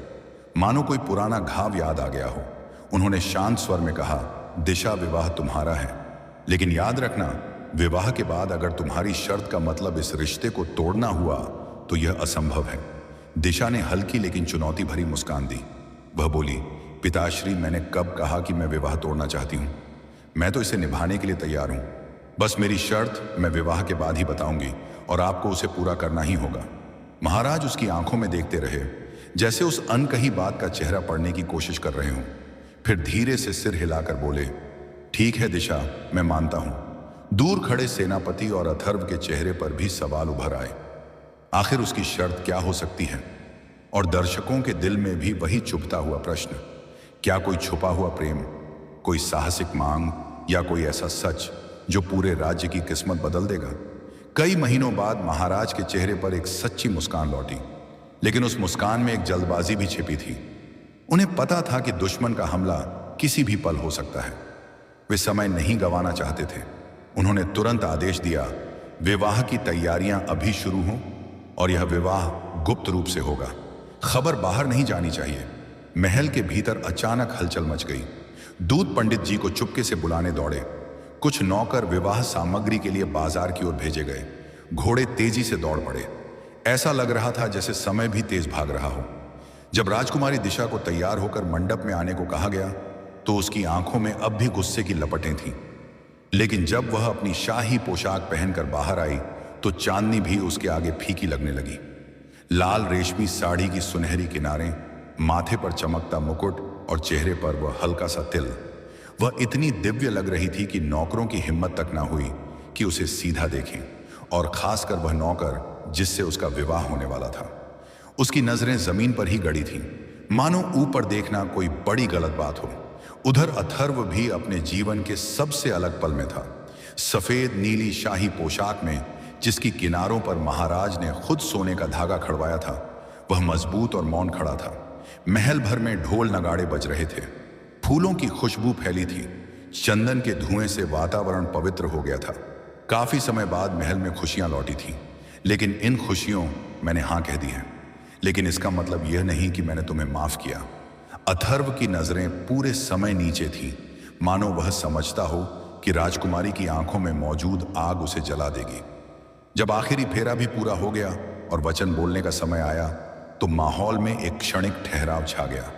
मानो कोई पुराना घाव याद आ गया हो। उन्होंने शांत स्वर में कहा, दिशा, विवाह तुम्हारा है, लेकिन याद रखना, विवाह के बाद अगर तुम्हारी शर्त का मतलब इस रिश्ते को तोड़ना हुआ तो यह असंभव है। दिशा ने हल्की लेकिन चुनौती भरी मुस्कान दी। वह बोली, पिताश्री, मैंने कब कहा कि मैं विवाह तोड़ना चाहती हूँ? मैं तो इसे निभाने के लिए तैयार हूँ। बस मेरी शर्त मैं विवाह के बाद ही बताऊंगी और आपको उसे पूरा करना ही होगा। महाराज उसकी आंखों में देखते रहे, जैसे उस अनकही बात का चेहरा पढ़ने की कोशिश कर रहे हों। फिर धीरे से सिर हिलाकर बोले, ठीक है दिशा, मैं मानता हूं। दूर खड़े सेनापति और अथर्व के चेहरे पर भी सवाल उभर आए। आखिर उसकी शर्त क्या हो सकती है? और दर्शकों के दिल में भी वही चुभता हुआ प्रश्न, क्या कोई छुपा हुआ प्रेम, कोई साहसिक मांग या कोई ऐसा सच जो पूरे राज्य की किस्मत बदल देगा? कई महीनों बाद महाराज के चेहरे पर एक सच्ची मुस्कान लौटी, लेकिन उस मुस्कान में एक जल्दबाजी भी छिपी थी। उन्हें पता था कि दुश्मन का हमला किसी भी पल हो सकता है। वे समय नहीं गंवाना चाहते थे। उन्होंने तुरंत आदेश दिया, विवाह की तैयारियां अभी शुरू हों और यह विवाह गुप्त रूप से होगा। खबर बाहर नहीं जानी चाहिए। महल के भीतर अचानक हलचल मच गई। दूत पंडित जी को चुपके से बुलाने दौड़े। कुछ नौकर विवाह सामग्री के लिए बाजार की ओर भेजे गए। घोड़े तेजी से दौड़ पड़े। ऐसा लग रहा था जैसे समय भी तेज भाग रहा हो। जब राजकुमारी दिशा को तैयार होकर मंडप में आने को कहा गया तो उसकी आंखों में अब भी गुस्से की लपटें थीं। लेकिन जब वह अपनी शाही पोशाक पहनकर बाहर आई, तो चांदनी भी उसके आगे फीकी लगने लगी। लाल रेशमी साड़ी की सुनहरी किनारें, माथे पर चमकता मुकुट और चेहरे पर वह हल्का सा तिल, वह इतनी दिव्य लग रही थी कि नौकरों की हिम्मत तक ना हुई कि उसे सीधा देखें, और खासकर वह नौकर जिससे उसका विवाह होने वाला था। उसकी नजरें जमीन पर ही गड़ी थीं, मानो ऊपर देखना कोई बड़ी गलत बात हो। उधर अथर्व भी अपने जीवन के सबसे अलग पल में था। सफेद नीली शाही पोशाक में, जिसकी किनारों पर महाराज ने खुद सोने का धागा खड़वाया था, वह मजबूत और मौन खड़ा था। महल भर में ढोल नगाड़े बज रहे थे, फूलों की खुशबू फैली थी, चंदन के धुएं से वातावरण पवित्र हो गया था। काफी समय बाद महल में खुशियां लौटी थीं, लेकिन इन खुशियों मैंने हाँ कह दी है। लेकिन इसका मतलब यह नहीं कि मैंने तुम्हें माफ किया। अथर्व की नजरें पूरे समय नीचे थीं, मानो वह समझता हो कि राजकुमारी की आंखों में मौजूद आग उसे जला देगी। जब आखिरी फेरा भी पूरा हो गया और वचन बोलने का समय आया, तो माहौल में एक क्षणिक ठहराव छा गया।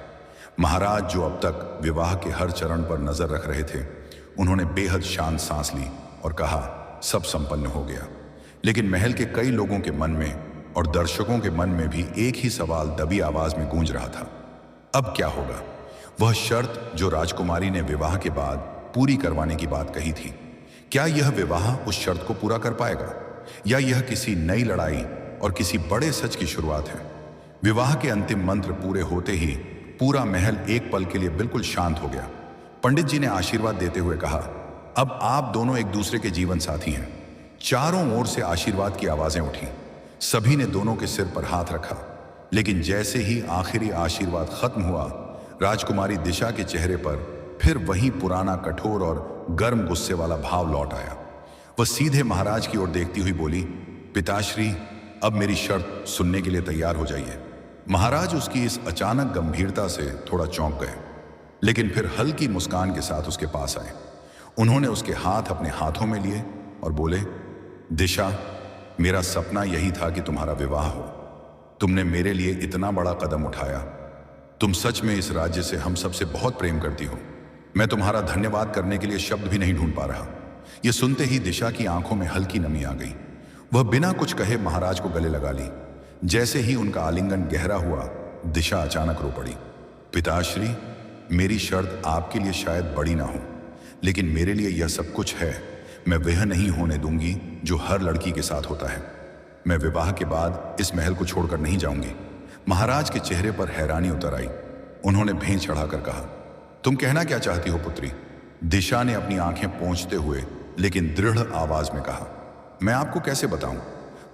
महाराज, जो अब तक विवाह के हर चरण पर नजर रख रहे थे, उन्होंने बेहद शांत सांस ली और कहा, सब संपन्न हो गया। लेकिन महल के कई लोगों के मन में और दर्शकों के मन में भी एक ही सवाल दबी आवाज में गूंज रहा था, अब क्या होगा? वह शर्त जो राजकुमारी ने विवाह के बाद पूरी करवाने की बात कही थी, क्या यह विवाह उस शर्त को पूरा कर पाएगा, या यह किसी नई लड़ाई और किसी बड़े सच की शुरुआत है? विवाह के अंतिम मंत्र पूरे होते ही पूरा महल एक पल के लिए बिल्कुल शांत हो गया। पंडित जी ने आशीर्वाद देते हुए कहा, अब आप दोनों एक दूसरे के जीवन साथी हैं। चारों ओर से आशीर्वाद की आवाजें उठी। सभी ने दोनों के सिर पर हाथ रखा, लेकिन जैसे ही आखिरी आशीर्वाद खत्म हुआ, राजकुमारी दिशा के चेहरे पर फिर वही पुराना कठोर और गर्म गुस्से वाला भाव लौट आया। वह सीधे महाराज की ओर देखती हुई बोली, पिताश्री, अब मेरी शर्त सुनने के लिए तैयार हो जाइए। महाराज उसकी इस अचानक गंभीरता से थोड़ा चौंक गए, लेकिन फिर हल्की मुस्कान के साथ उसके पास आए। उन्होंने उसके हाथ अपने हाथों में लिए और बोले, दिशा, मेरा सपना यही था कि तुम्हारा विवाह हो। तुमने मेरे लिए इतना बड़ा कदम उठाया। तुम सच में इस राज्य से हम सबसे बहुत प्रेम करती हो। मैं तुम्हारा धन्यवाद करने के लिए शब्द भी नहीं ढूंढ पा रहा। यह सुनते ही दिशा की आंखों में हल्की नमी आ गई। वह बिना कुछ कहे महाराज को गले लगा ली। जैसे ही उनका आलिंगन गहरा हुआ, दिशा अचानक रो पड़ी। पिताश्री, मेरी शर्त आपके लिए शायद बड़ी ना हो, लेकिन मेरे लिए यह सब कुछ है। मैं वह नहीं होने दूंगी जो हर लड़की के साथ होता है। मैं विवाह के बाद इस महल को छोड़कर नहीं जाऊंगी। महाराज के चेहरे पर हैरानी उतर आई। उन्होंने भेंट चढ़ाकर कहा, तुम कहना क्या चाहती हो पुत्री? दिशा ने अपनी आंखें पोंछते हुए लेकिन दृढ़ आवाज में कहा, मैं आपको कैसे बताऊं,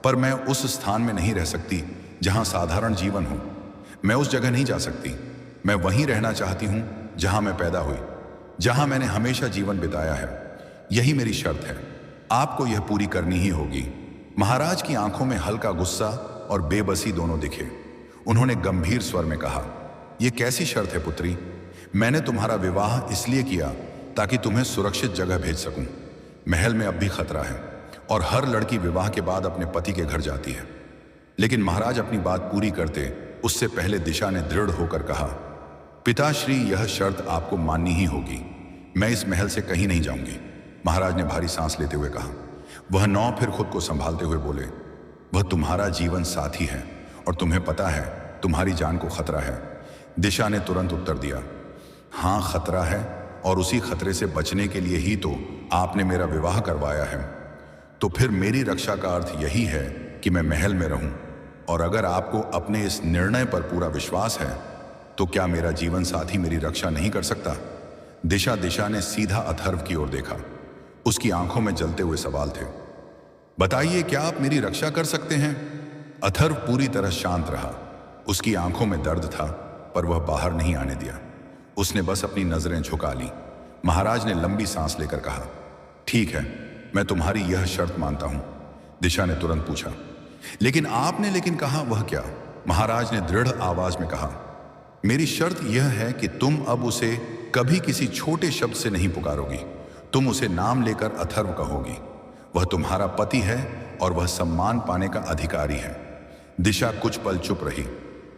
पर मैं उस स्थान में नहीं रह सकती जहां साधारण जीवन हो। मैं उस जगह नहीं जा सकती। मैं वहीं रहना चाहती हूं जहां मैं पैदा हुई, जहां मैंने हमेशा जीवन बिताया है। यही मेरी शर्त है। आपको यह पूरी करनी ही होगी। महाराज की आंखों में हल्का गुस्सा और बेबसी दोनों दिखे। उन्होंने गंभीर स्वर में कहा, यह कैसी शर्त है पुत्री? मैंने तुम्हारा विवाह इसलिए किया ताकि तुम्हें सुरक्षित जगह भेज सकूं। महल में अब भी खतरा है और हर लड़की विवाह के बाद अपने पति के घर जाती है। लेकिन महाराज अपनी बात पूरी करते उससे पहले दिशा ने दृढ़ होकर कहा, पिताश्री, यह शर्त आपको माननी ही होगी। मैं इस महल से कहीं नहीं जाऊंगी। महाराज ने भारी सांस लेते हुए कहा। वह नौ फिर खुद को संभालते हुए बोले, वह तुम्हारा जीवन साथी है और तुम्हें पता है तुम्हारी जान को खतरा है। दिशा ने तुरंत उत्तर दिया, हाँ खतरा है, और उसी खतरे से बचने के लिए ही तो आपने मेरा विवाह करवाया है। तो फिर मेरी रक्षा का अर्थ यही है कि मैं महल में रहूं, और अगर आपको अपने इस निर्णय पर पूरा विश्वास है तो क्या मेरा जीवन साथी मेरी रक्षा नहीं कर सकता? दिशा ने सीधा अथर्व की ओर देखा। उसकी आंखों में जलते हुए सवाल थे। बताइए, क्या आप मेरी रक्षा कर सकते हैं? अथर्व पूरी तरह शांत रहा। उसकी आंखों में दर्द था, पर वह बाहर नहीं आने दिया। उसने बस अपनी नजरें झुका ली। महाराज ने लंबी सांस लेकर कहा, ठीक है, मैं तुम्हारी यह शर्त मानता हूं। दिशा ने तुरंत पूछा, लेकिन आपने कहा, वह क्या? महाराज ने दृढ़ आवाज में कहा, मेरी शर्त यह है कि तुम अब उसे कभी किसी छोटे शब्द से नहीं पुकारोगी। तुम उसे नाम लेकर अथर्व कहोगी। वह तुम्हारा पति है और वह सम्मान पाने का अधिकारी है। दिशा कुछ पल चुप रही,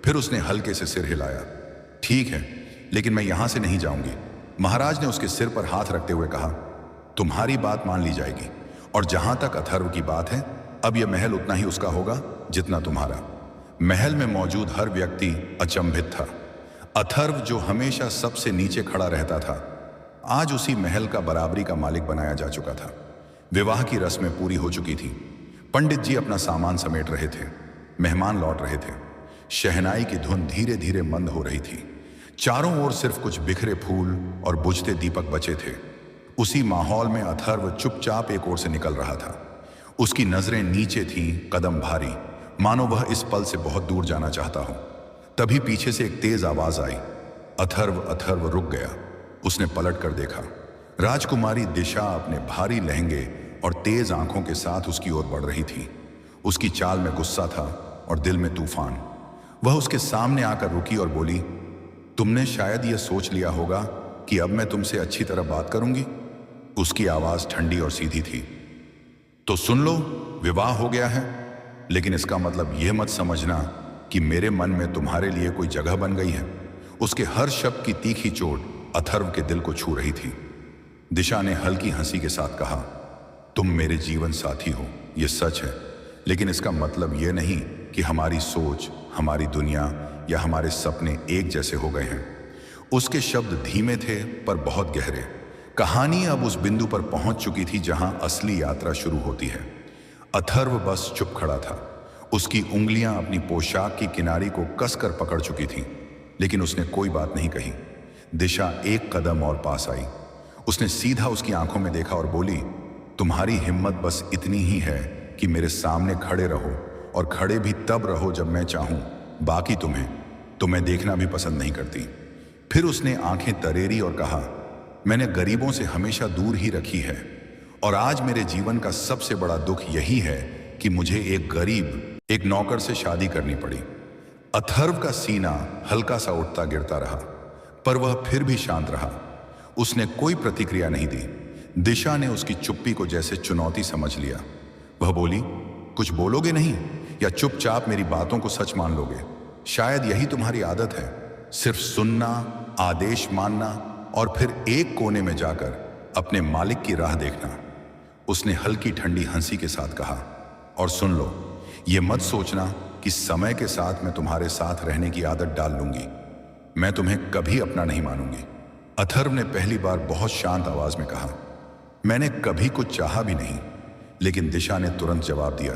फिर उसने हल्के से सिर हिलाया। ठीक है, लेकिन मैं यहां से नहीं जाऊंगी। महाराज ने उसके सिर पर हाथ रखते हुए कहा, तुम्हारी बात मान ली जाएगी, और जहां तक अथर्व की बात है, अब यह महल उतना ही उसका होगा जितना तुम्हारा। महल में मौजूद हर व्यक्ति अचंभित था। अथर्व, जो हमेशा सबसे नीचे खड़ा रहता था, आज उसी महल का बराबरी का मालिक बनाया जा चुका था। विवाह की रस्में पूरी हो चुकी थी। पंडित जी अपना सामान समेट रहे थे। मेहमान लौट रहे थे। शहनाई की धुन धीरे धीरे मंद हो रही थी। चारों ओर सिर्फ कुछ बिखरे फूल और बुझते दीपक बचे थे। उसी माहौल में अथर्व चुपचाप एक ओर से निकल रहा था। उसकी नजरें नीचे थीं, कदम भारी, मानो वह इस पल से बहुत दूर जाना चाहता हो। तभी पीछे से एक तेज आवाज आई। अथर्व रुक गया। उसने पलट कर देखा। राजकुमारी दिशा अपने भारी लहंगे और तेज आंखों के साथ उसकी ओर बढ़ रही थी। उसकी चाल में गुस्सा था और दिल में तूफान। वह उसके सामने आकर रुकी और बोली, तुमने शायद यह सोच लिया होगा कि अब मैं तुमसे अच्छी तरह बात करूंगी। उसकी आवाज ठंडी और सीधी थी। तो सुन लो, विवाह हो गया है, लेकिन इसका मतलब यह मत समझना कि मेरे मन में तुम्हारे लिए कोई जगह बन गई है। उसके हर शब्द की तीखी चोट अथर्व के दिल को छू रही थी। दिशा ने हल्की हंसी के साथ कहा, तुम मेरे जीवन साथी हो, यह सच है, लेकिन इसका मतलब यह नहीं कि हमारी सोच, हमारी दुनिया या हमारे सपने एक जैसे हो गए हैं। उसके शब्द धीमे थे पर बहुत गहरे। कहानी अब उस बिंदु पर पहुंच चुकी थी जहां असली यात्रा शुरू होती है। अथर्व बस चुप खड़ा था। उसकी उंगलियां अपनी पोशाक की किनारी को कसकर पकड़ चुकी थीं, लेकिन उसने कोई बात नहीं कही। दिशा एक कदम और पास आई। उसने सीधा उसकी आंखों में देखा और बोली, तुम्हारी हिम्मत बस इतनी ही है कि मेरे सामने खड़े रहो, और खड़े भी तब रहो जब मैं चाहूं। बाकी तुम्हें तो मैं देखना भी पसंद नहीं करती। फिर उसने आंखें तरेरी और कहा, मैंने गरीबों से हमेशा दूर ही रखी है, और आज मेरे जीवन का सबसे बड़ा दुख यही है कि मुझे एक गरीब, एक नौकर से शादी करनी पड़ी। अथर्व का सीना हल्का सा उठता गिरता रहा, पर वह फिर भी शांत रहा। उसने कोई प्रतिक्रिया नहीं दी। दिशा ने उसकी चुप्पी को जैसे चुनौती समझ लिया। वह बोली, कुछ बोलोगे नहीं, या चुपचाप मेरी बातों को सच मान लोगे? शायद यही तुम्हारी आदत है, सिर्फ सुनना, आदेश मानना और फिर एक कोने में जाकर अपने मालिक की राह देखना। उसने हल्की ठंडी हंसी के साथ कहा, और सुन लो, ये मत सोचना कि समय के साथ मैं तुम्हारे साथ रहने की आदत डाल लूंगी। मैं तुम्हें कभी अपना नहीं मानूंगी। अथर्व ने पहली बार बहुत शांत आवाज में कहा, मैंने कभी कुछ चाहा भी नहीं। लेकिन दिशा ने तुरंत जवाब दिया,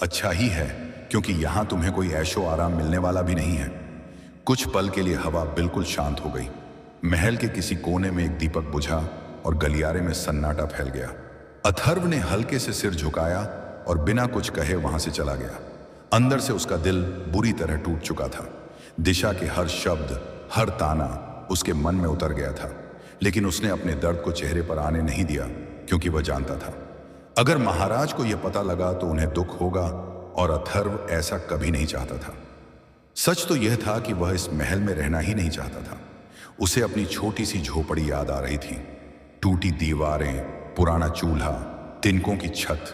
अच्छा ही है, क्योंकि यहां तुम्हें कोई ऐशो आराम मिलने वाला भी नहीं है। कुछ पल के लिए हवा बिल्कुल शांत हो गई। महल के किसी कोने में एक दीपक बुझा और गलियारे में सन्नाटा फैल गया। अथर्व ने हल्के से सिर झुकाया और बिना कुछ कहे वहां से चला गया। अंदर से उसका दिल बुरी तरह टूट चुका था। दिशा के हर शब्द, हर ताना उसके मन में उतर गया था, लेकिन उसने अपने दर्द को चेहरे पर आने नहीं दिया, क्योंकि वह जानता था अगर महाराज को यह पता लगा तो उन्हें दुख होगा, और अथर्व ऐसा कभी नहीं चाहता था। सच तो यह था कि वह इस महल में रहना ही नहीं चाहता था। उसे अपनी छोटी सी झोपड़ी याद आ रही थी, टूटी दीवारें, पुराना चूल्हा, तिनकों की छत।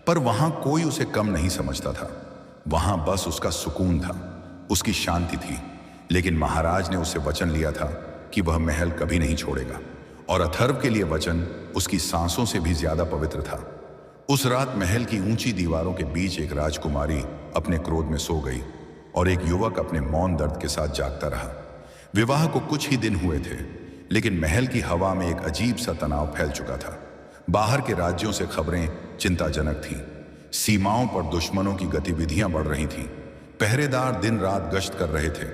पर वहां कोई उसे कम नहीं समझता था। वहां बस उसका सुकून था, उसकी शांति थी। लेकिन महाराज ने उसे वचन लिया था कि वह महल कभी नहीं छोड़ेगा, और अथर्व के लिए वचन उसकी सांसों से भी ज्यादा पवित्र था। उस रात महल की ऊंची दीवारों के बीच एक राजकुमारी अपने क्रोध में सो गई, और एक युवक अपने मौन दर्द के साथ जागता रहा। विवाह को कुछ ही दिन हुए थे, लेकिन महल की हवा में एक अजीब सा तनाव फैल चुका था। बाहर के राज्यों से खबरें चिंताजनक थीं। सीमाओं पर दुश्मनों की गतिविधियां बढ़ रही थीं। पहरेदार दिन रात गश्त कर रहे थे।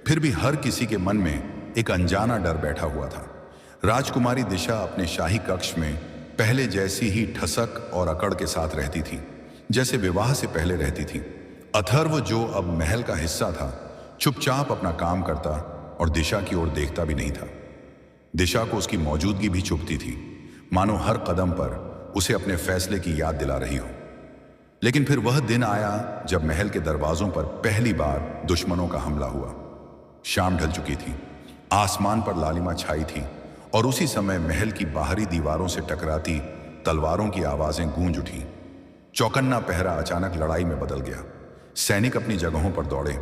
फिर भी हर किसी के मन में एक अनजाना डर बैठा हुआ था। राजकुमारी दिशा अपने शाही कक्ष में पहले जैसी ही ठसक और अकड़ के साथ रहती थी, जैसे विवाह से पहले रहती थी। अथर्व, जो अब महल का हिस्सा था, चुपचाप अपना काम करता और दिशा की ओर देखता भी नहीं था। दिशा को उसकी मौजूदगी भी चुभती थी, मानो हर कदम पर उसे अपने फैसले की याद दिला रही हो। लेकिन फिर वह दिन आया जब महल के दरवाजों पर पहली बार दुश्मनों का हमला हुआ। शाम ढल चुकी थी, आसमान पर लालिमा छाई थी, और उसी समय महल की बाहरी दीवारों से टकराती तलवारों की आवाजें गूंज उठी। चौकन्ना पहरा अचानक लड़ाई में बदल गया। सैनिक अपनी जगहों पर दौड़े,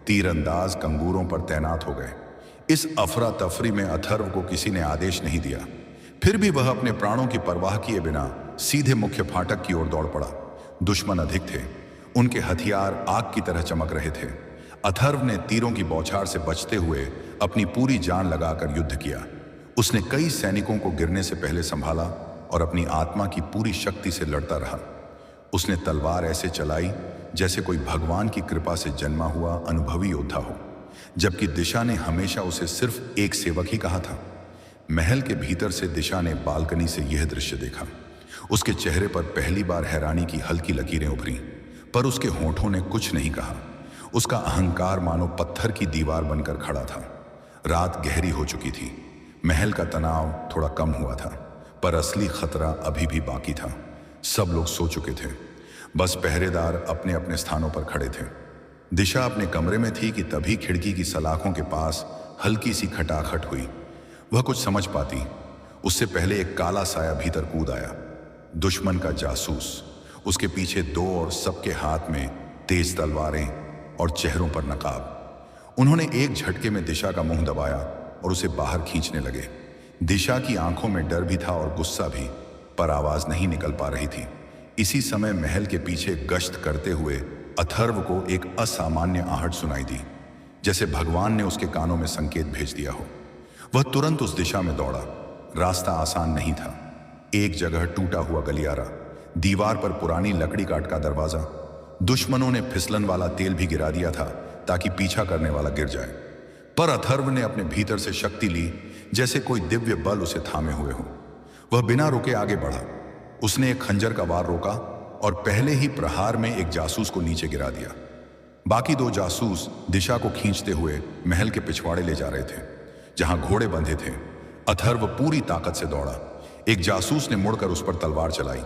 तीरंदाज कंगूरों पर तैनात हो गए। इस अफरा तफरी में अथर्व को किसी ने आदेश नहीं दिया। फिर भी वह अपने प्राणों की परवाह किए बिना सीधे मुख्य फाटक की ओर दौड़ पड़ा। दुश्मन अधिक थे। उनके हथियार आग की तरह चमक रहे थे। अथर्व ने तीरों की बौछार से बचते हुए अपनी पूरी जान लगाकर युद्ध किया। उसने कई सैनिकों को गिरने से पहले संभाला और अपनी आत्मा की पूरी शक्ति से लड़ता रहा। उसने तलवार ऐसे चलाई जैसे कोई भगवान की कृपा से जन्मा हुआ अनुभवी योद्धा हो, जबकि दिशा ने हमेशा उसे सिर्फ एक सेवक ही कहा था। महल के भीतर से दिशा ने बालकनी से यह दृश्य देखा। उसके चेहरे पर पहली बार हैरानी की हल्की लकीरें उभरी, पर उसके होठों ने कुछ नहीं कहा। उसका अहंकार मानो पत्थर की दीवार बनकर खड़ा था। रात गहरी हो चुकी थी। महल का तनाव थोड़ा कम हुआ था, पर असली खतरा अभी भी बाकी था। सब लोग सो चुके थे, बस पहरेदार अपने अपने स्थानों पर खड़े थे। दिशा अपने कमरे में थी कि तभी खिड़की की सलाखों के पास हल्की सी खटाखट हुई। वह कुछ समझ पाती उससे पहले एक काला साया भीतर कूद आया। दुश्मन का जासूस। उसके पीछे दो और सबके हाथ में तेज तलवारें और चेहरों पर नकाब। उन्होंने एक झटके में दिशा का मुंह दबाया और उसे बाहर खींचने लगे। दिशा की आंखों में डर भी था और गुस्सा भी, पर आवाज नहीं निकल पा रही थी। इसी समय महल के पीछे गश्त करते हुए अथर्व को एक असामान्य आहट सुनाई दी, जैसे भगवान ने उसके कानों में संकेत भेज दिया हो। वह तुरंत उस दिशा में दौड़ा। रास्ता आसान नहीं था। एक जगह टूटा हुआ गलियारा, दीवार पर पुरानी लकड़ी का अटका दरवाजा। दुश्मनों ने फिसलन वाला तेल भी गिरा दिया था ताकि पीछा करने वाला गिर जाए। पर अथर्व ने अपने भीतर से शक्ति ली, जैसे कोई दिव्य बल उसे थामे हुए हो। वह बिना रुके आगे बढ़ा। उसने एक खंजर का वार रोका और पहले ही प्रहार में एक जासूस को नीचे गिरा दिया। बाकी दो जासूस दिशा को खींचते हुए महल के पिछवाड़े ले जा रहे थे, जहां घोड़े बंधे थे। अथर्व पूरी ताकत से दौड़ा। एक जासूस ने मुड़कर उस पर तलवार चलाई,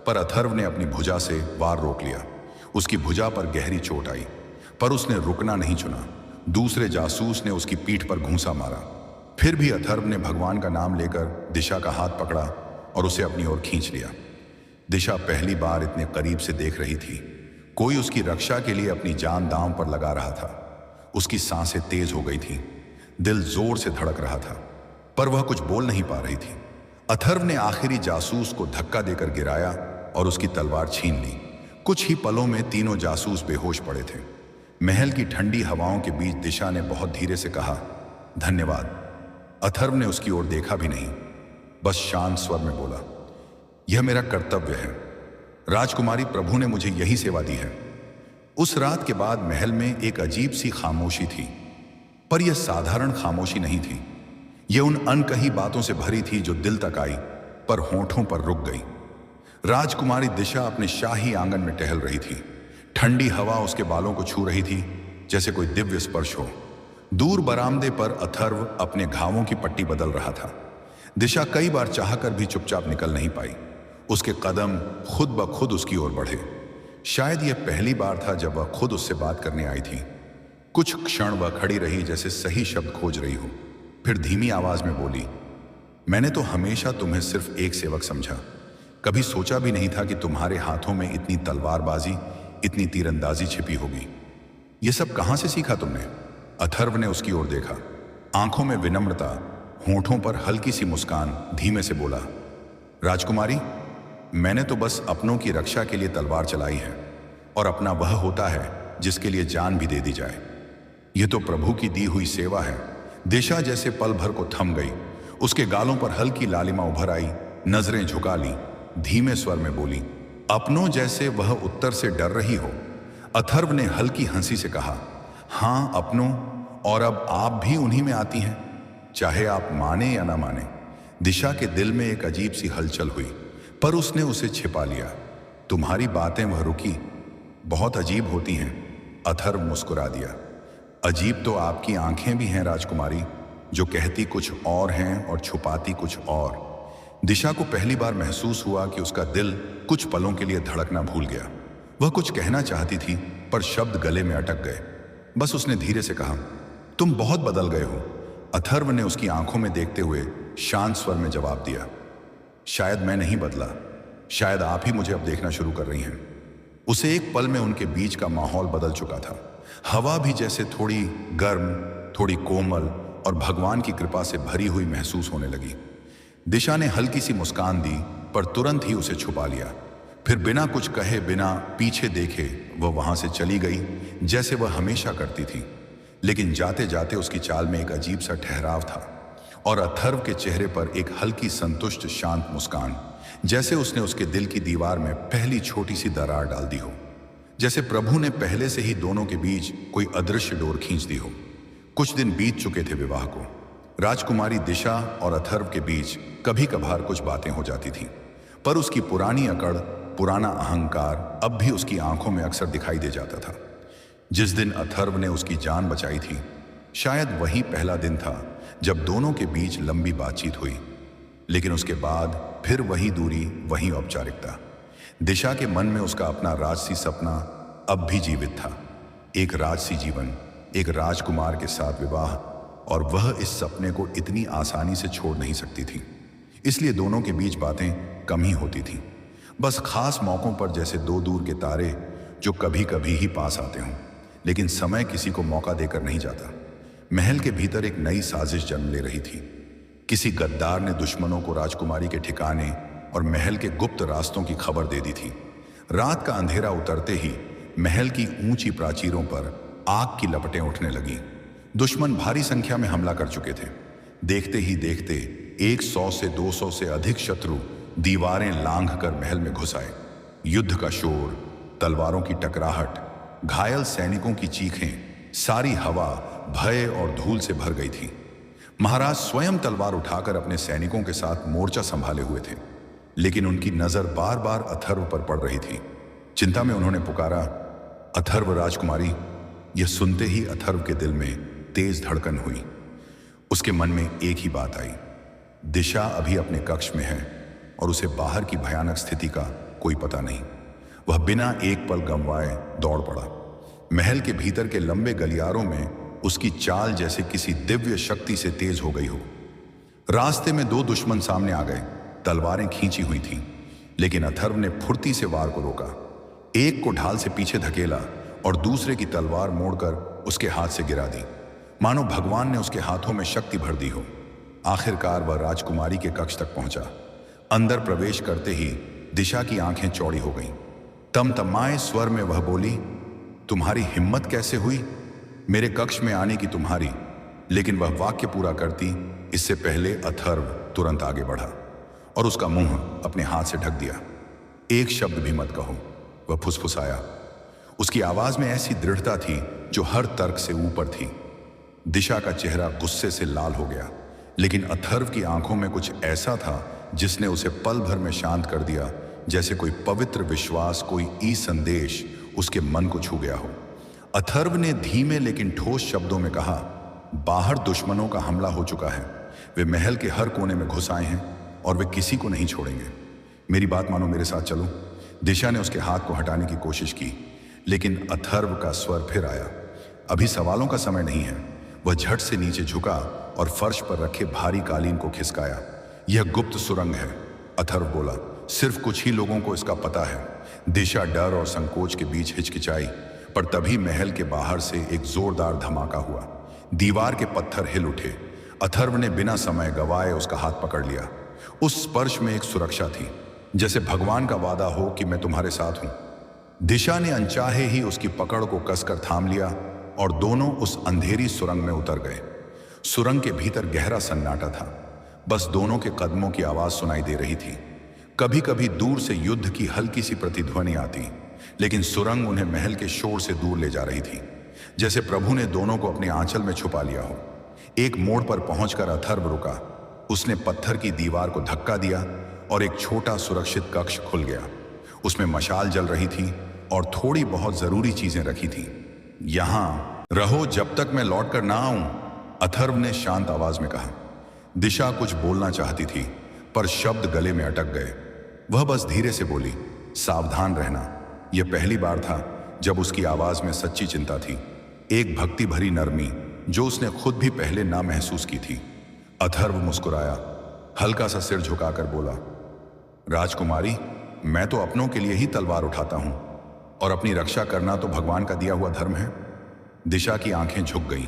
पर अथर्व ने अपनी भुजा से वार रोक लिया। उसकी भुजा पर गहरी चोट आई, पर उसने रुकना नहीं चुना। दूसरे जासूस ने उसकी पीठ पर घूंसा मारा। फिर भी अथर्व ने भगवान का नाम लेकर दिशा का हाथ पकड़ा और उसे अपनी ओर खींच लिया। दिशा पहली बार इतने करीब से देख रही थी। कोई उसकी रक्षा के लिए अपनी जान दांव पर लगा रहा था। उसकी सांसें तेज हो गई थीं, दिल जोर से धड़क रहा था, पर वह कुछ बोल नहीं पा रही थी। अथर्व ने आखिरी जासूस को धक्का देकर गिराया और उसकी तलवार छीन ली। कुछ ही पलों में तीनों जासूस बेहोश पड़े थे। महल की ठंडी हवाओं के बीच दिशा ने बहुत धीरे से कहा, धन्यवाद। अथर्व ने उसकी ओर देखा भी नहीं, बस शांत स्वर में बोला, यह मेरा कर्तव्य है। राजकुमारी, प्रभु ने मुझे यही सेवा दी है। उस रात के बाद महल में एक अजीब सी खामोशी थी, पर यह साधारण खामोशी नहीं थी। यह उन अनकही बातों से भरी थी जो दिल तक आई पर होठों पर रुक गई। राजकुमारी दिशा अपने शाही आंगन में टहल रही थी। ठंडी हवा उसके बालों को छू रही थी, जैसे कोई दिव्य स्पर्श हो। दूर बरामदे पर अथर्व अपने घावों की पट्टी बदल रहा था। दिशा कई बार चाहकर भी चुपचाप निकल नहीं पाई। उसके कदम खुद ब खुद उसकी ओर बढ़े। शायद यह पहली बार था जब वह खुद उससे बात करने आई थी। कुछ क्षण वह खड़ी रही, जैसे सही शब्द खोज रही हो। फिर धीमी आवाज में बोली, मैंने तो हमेशा तुम्हें सिर्फ एक सेवक समझा। कभी सोचा भी नहीं था कि तुम्हारे हाथों में इतनी तलवारबाजी, इतनी तीरंदाजी छिपी होगी। यह सब कहां से सीखा तुमने? अथर्व ने उसकी ओर देखा। आंखों में विनम्रता, होठों पर हल्की सी मुस्कान, धीमे से बोला, राजकुमारी, मैंने तो बस अपनों की रक्षा के लिए तलवार चलाई है, और अपना वह होता है जिसके लिए जान भी दे दी जाए। यह तो प्रभु की दी हुई सेवा है। दिशा जैसे पल भर को थम गई। उसके गालों पर हल्की लालिमा उभर आई, नजरें झुका ली, धीमे स्वर में बोली, अपनों जैसे? वह उत्तर से डर रही हो। अथर्व ने हल्की हंसी से कहा, हां अपनों, और अब आप भी उन्हीं में आती हैं, चाहे आप माने या ना माने। दिशा के दिल में एक अजीब सी हलचल हुई, पर उसने उसे छिपा लिया। तुम्हारी बातें, वह रुकी, बहुत अजीब होती हैं। अथर्व मुस्कुरा दिया। अजीब तो आपकी आंखें भी हैं राजकुमारी, जो कहती कुछ और हैं और छुपाती कुछ और। दिशा को पहली बार महसूस हुआ कि उसका दिल कुछ पलों के लिए धड़कना भूल गया। वह कुछ कहना चाहती थी, पर शब्द गले में अटक गए। बस उसने धीरे से कहा, तुम बहुत बदल गए हो। अथर्व ने उसकी आंखों में देखते हुए शांत स्वर में जवाब दिया, शायद मैं नहीं बदला, शायद आप ही मुझे अब देखना शुरू कर रही हैं। उसे एक पल में उनके बीच का माहौल बदल चुका था। हवा भी जैसे थोड़ी गर्म, थोड़ी कोमल और भगवान की कृपा से भरी हुई महसूस होने लगी। दिशा ने हल्की सी मुस्कान दी, पर तुरंत ही उसे छुपा लिया। फिर बिना कुछ कहे, बिना पीछे देखे वह वहां से चली गई, जैसे वह हमेशा करती थी। लेकिन जाते जाते उसकी चाल में एक अजीब सा ठहराव था और अथर्व के चेहरे पर एक हल्की संतुष्ट शांत मुस्कान, जैसे उसने उसके दिल की दीवार में पहली छोटी सी दरार डाल दी हो, जैसे प्रभु ने पहले से ही दोनों के बीच कोई अदृश्य डोर खींच दी हो। कुछ दिन बीत चुके थे विवाह को। राजकुमारी दिशा और अथर्व के बीच कभी कभार कुछ बातें हो जाती थीं, पर उसकी पुरानी अकड़, पुराना अहंकार अब भी उसकी आंखों में अक्सर दिखाई दे जाता था। जिस दिन अथर्व ने उसकी जान बचाई थी, शायद वही पहला दिन था जब दोनों के बीच लंबी बातचीत हुई। लेकिन उसके बाद फिर वही दूरी, वही औपचारिकता। दिशा के मन में उसका अपना राजसी सपना अब भी जीवित था। एक राजसी जीवन, एक राजकुमार के साथ विवाह, और वह इस सपने को इतनी आसानी से छोड़ नहीं सकती थी। इसलिए दोनों के बीच बातें कम ही होती थीं, बस खास मौक़ों पर, जैसे दो दूर के तारे जो कभी कभी ही पास आते हों, लेकिन समय किसी को मौका देकर नहीं जाता। महल के भीतर एक नई साजिश जन्म ले रही थी। किसी गद्दार ने दुश्मनों को राजकुमारी के ठिकाने और महल के गुप्त रास्तों की खबर दे दी थी। रात का अंधेरा उतरते ही महल की ऊंची प्राचीरों पर आग की लपटें उठने लगीं। दुश्मन भारी संख्या में हमला कर चुके थे। देखते ही देखते 100 से 200 से अधिक शत्रु दीवारें लांघकर महल में घुस आए। युद्ध का शोर, तलवारों की टकराहट, घायल सैनिकों की चीखें, सारी हवा भय और धूल से भर गई थी। महाराज स्वयं तलवार उठाकर अपने सैनिकों के साथ मोर्चा संभाले हुए थे, लेकिन उनकी नजर बार बार अथर्व पर पड़ रही थी। चिंता में उन्होंने पुकारा, अथर्व राजकुमारी। यह सुनते ही अथर्व के दिल में तेज धड़कन हुई। उसके मन में एक ही बात आई, दिशा अभी अपने कक्ष में है और उसे बाहर की भयानक स्थिति का कोई पता नहीं। वह बिना एक पल गंवाए दौड़ पड़ा। महल के भीतर के लंबे गलियारों में उसकी चाल जैसे किसी दिव्य शक्ति से तेज हो गई हो। रास्ते में दो दुश्मन सामने आ गए, तलवारें खींची हुई थीं, लेकिन अथर्व ने फुर्ती से वार को रोका। एक को ढाल से पीछे धकेला और दूसरे की तलवार मोड़कर उसके हाथ से गिरा दी, मानो भगवान ने उसके हाथों में शक्ति भर दी हो। आखिरकार वह राजकुमारी के कक्ष तक पहुंचा। अंदर प्रवेश करते ही दिशा की आंखें चौड़ी हो गईं। तमतमाए स्वर में वह बोली, तुम्हारी हिम्मत कैसे हुई मेरे कक्ष में आने की तुम्हारी? लेकिन वह वाक्य पूरा करती इससे पहले अथर्व तुरंत आगे बढ़ा और उसका मुंह अपने हाथ से ढक दिया। एक शब्द भी मत कहो, वह फुसफुसाया। उसकी आवाज में ऐसी दृढ़ता थी जो हर तर्क से ऊपर थी। दिशा का चेहरा गुस्से से लाल हो गया, लेकिन अथर्व की आंखों में कुछ ऐसा था जिसने उसे पल भर में शांत कर दिया, जैसे कोई पवित्र विश्वास, कोई ई संदेश उसके मन को छू गया हो। अथर्व ने धीमे लेकिन ठोस शब्दों में कहा, बाहर दुश्मनों का हमला हो चुका है। वे महल के हर कोने में घुस आए हैं और वे किसी को नहीं छोड़ेंगे। मेरी बात मानो, मेरे साथ चलो। दिशा ने उसके हाथ को हटाने की कोशिश की, लेकिन अथर्व का स्वर फिर आया, अभी सवालों का समय नहीं है। वह झट से नीचे झुका और फर्श पर रखे भारी कालीन को खिसकाया। यह गुप्त सुरंग है, अथर्व बोला। सिर्फ कुछ ही लोगों को इसका पता है। दिशा डर और संकोच के बीच हिचकिचाई, पर तभी महल के बाहर से एक जोरदार धमाका हुआ। दीवार के पत्थर हिल उठे। अथर्व ने बिना समय गवाए उसका हाथ पकड़ लिया। उस स्पर्श में एक सुरक्षा थी, जैसे भगवान का वादा हो कि मैं तुम्हारे साथ हूं। दिशा ने अनचाहे ही उसकी पकड़ को कसकर थाम लिया और दोनों उस अंधेरी सुरंग में उतर गए। सुरंग के भीतर गहरा सन्नाटा था, बस दोनों के कदमों की आवाज सुनाई दे रही थी। कभी कभी दूर से युद्ध की हल्की सी प्रतिध्वनि आती, लेकिन सुरंग उन्हें महल के शोर से दूर ले जा रही थी, जैसे प्रभु ने दोनों को अपने आंचल में छुपा लिया हो। एक मोड़ पर पहुंचकर अथर्व रुका। उसने पत्थर की दीवार को धक्का दिया और एक छोटा सुरक्षित कक्ष खुल गया। उसमें मशाल जल रही थी और थोड़ी बहुत जरूरी चीजें रखी थी। यहां रहो जब तक मैं लौट कर ना आऊं, अथर्व ने शांत आवाज में कहा। दिशा कुछ बोलना चाहती थी, पर शब्द गले में अटक गए। वह बस धीरे से बोली, सावधान रहना। यह पहली बार था जब उसकी आवाज में सच्ची चिंता थी, एक भक्ति भरी नरमी जो उसने खुद भी पहले ना महसूस की थी। अथर्व मुस्कुराया, हल्का सा सिर झुकाकर बोला, राजकुमारी, मैं तो अपनों के लिए ही तलवार उठाता हूं और अपनी रक्षा करना तो भगवान का दिया हुआ धर्म है। दिशा की आंखें झुक गईं,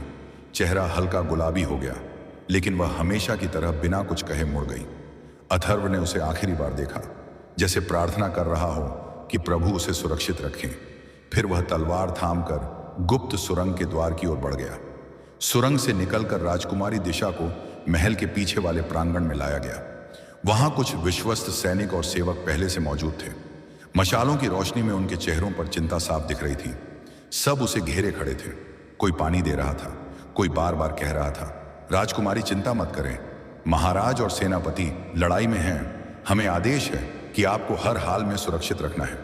चेहरा हल्का गुलाबी हो गया, लेकिन वह हमेशा की तरह बिना कुछ कहे मुड़ गई। अथर्व ने उसे आखिरी बार देखा, जैसे प्रार्थना कर रहा हो कि प्रभु उसे सुरक्षित रखें। फिर वह तलवार थामकर गुप्त सुरंग के द्वार की ओर बढ़ गया। सुरंग से निकलकर राजकुमारी दिशा को महल के पीछे वाले प्रांगण में लाया गया। वहां कुछ विश्वस्त सैनिक और सेवक पहले से मौजूद थे। मशालों की रोशनी में उनके चेहरों पर चिंता साफ दिख रही थी। सब उसे घेरे खड़े थे। कोई पानी दे रहा था, कोई बार बार कह रहा था, राजकुमारी चिंता मत करें, महाराज और सेनापति लड़ाई में हैं। हमें आदेश है कि आपको हर हाल में सुरक्षित रखना है।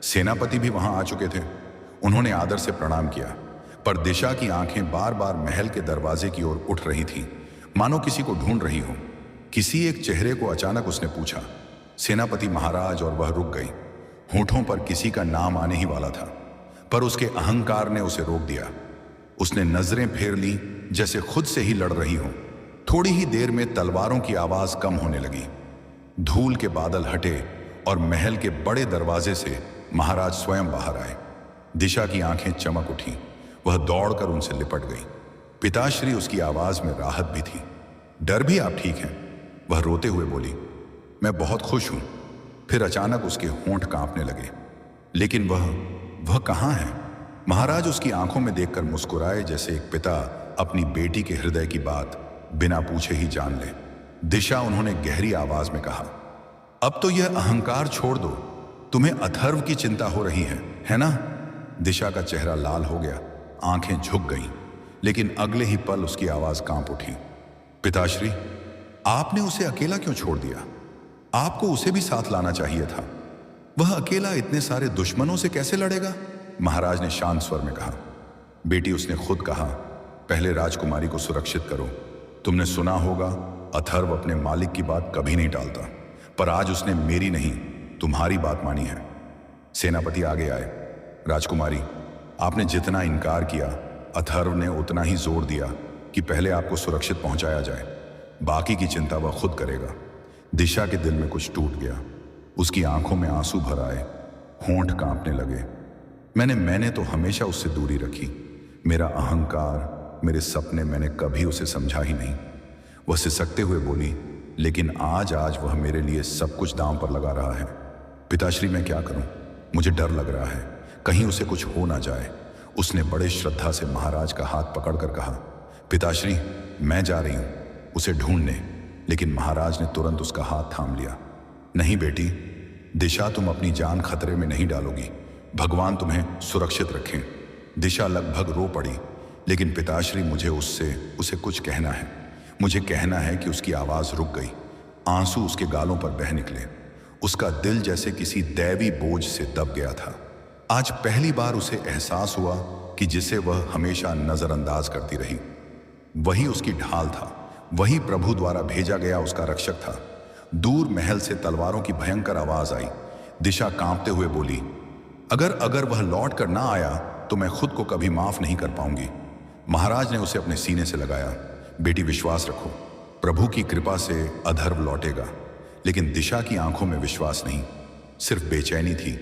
सेनापति भी वहां आ चुके थे। उन्होंने आदर से प्रणाम किया, पर दिशा की आंखें बार बार महल के दरवाजे की ओर उठ रही थीं, मानो किसी को ढूंढ रही हो। किसी एक चेहरे को अचानक उसने पूछा, सेनापति महाराज, और वह रुक गई। होठों पर किसी का नाम आने ही वाला था, पर उसके अहंकार ने उसे रोक दिया। उसने नजरें फेर ली, जैसे खुद से ही लड़ रही हो। थोड़ी ही देर में तलवारों की आवाज कम होने लगी। धूल के बादल हटे और महल के बड़े दरवाजे से महाराज स्वयं बाहर आए। दिशा की आंखें चमक उठी। वह दौड़कर उनसे लिपट गई। पिताश्री उसकी आवाज में राहत भी थी। डर भी आप ठीक हैं? वह रोते हुए बोली, मैं बहुत खुश हूं। फिर अचानक उसके होंठ कांपने लगे। लेकिन वह कहाँ है? महाराज उसकी आंखों में देखकर मुस्कुराए, जैसे एक पिता अपनी बेटी के हृदय की बात बिना पूछे ही जान ले। दिशा, उन्होंने गहरी आवाज में कहा, अब तो यह अहंकार छोड़ दो। तुम्हें अथर्व की चिंता हो रही है ना? दिशा का चेहरा लाल हो गया, आंखें झुक गईं, लेकिन अगले ही पल उसकी आवाज कांप उठी। पिताश्री, आपने उसे अकेला क्यों छोड़ दिया? आपको उसे भी साथ लाना चाहिए था। वह अकेला इतने सारे दुश्मनों से कैसे लड़ेगा? महाराज ने शांत स्वर में कहा, बेटी, उसने खुद कहा, पहले राजकुमारी को सुरक्षित करो। तुमने सुना होगा, अथर्व अपने मालिक की बात कभी नहीं टालता, पर आज उसने मेरी नहीं, तुम्हारी बात मानी है। सेनापति आगे आए। राजकुमारी, आपने जितना इनकार किया, अथर्व ने उतना ही जोर दिया कि पहले आपको सुरक्षित पहुंचाया जाए। बाकी की चिंता वह खुद करेगा। दिशा के दिल में कुछ टूट गया। उसकी आंखों में आंसू भर आए, होंठ कांपने लगे। मैंने तो हमेशा उससे दूरी रखी। मेरा अहंकार, मेरे सपने, मैंने कभी उसे समझा ही नहीं। वह सिसकते हुए बोली, लेकिन आज वह मेरे लिए सब कुछ दांव पर लगा रहा है। पिताश्री, मैं क्या करूं? मुझे डर लग रहा है, कहीं उसे कुछ हो ना जाए। उसने बड़े श्रद्धा से महाराज का हाथ पकड़कर कहा, पिताश्री, मैं जा रही हूं उसे ढूंढने। लेकिन महाराज ने तुरंत उसका हाथ थाम लिया। नहीं बेटी, दिशा, तुम अपनी जान खतरे में नहीं डालोगी। भगवान तुम्हें सुरक्षित रखें। दिशा लगभग रो पड़ी। लेकिन पिताश्री, मुझे उसे कुछ कहना है। मुझे कहना है कि उसकी आवाज रुक गई। आंसू उसके गालों पर बह निकले। उसका दिल जैसे किसी दैवी बोझ से दब गया था। आज पहली बार उसे एहसास हुआ कि जिसे वह हमेशा नजरअंदाज करती रही, वही उसकी ढाल था, वही प्रभु द्वारा भेजा गया उसका रक्षक था। दूर महल से तलवारों की भयंकर आवाज आई। दिशा कांपते हुए बोली, अगर वह लौट कर ना आया तो मैं खुद को कभी माफ नहीं कर पाऊंगी। महाराज ने उसे अपने सीने से लगाया। बेटी, विश्वास रखो, प्रभु की कृपा से अधर्व लौटेगा। लेकिन दिशा की आंखों में विश्वास नहीं, सिर्फ बेचैनी थी,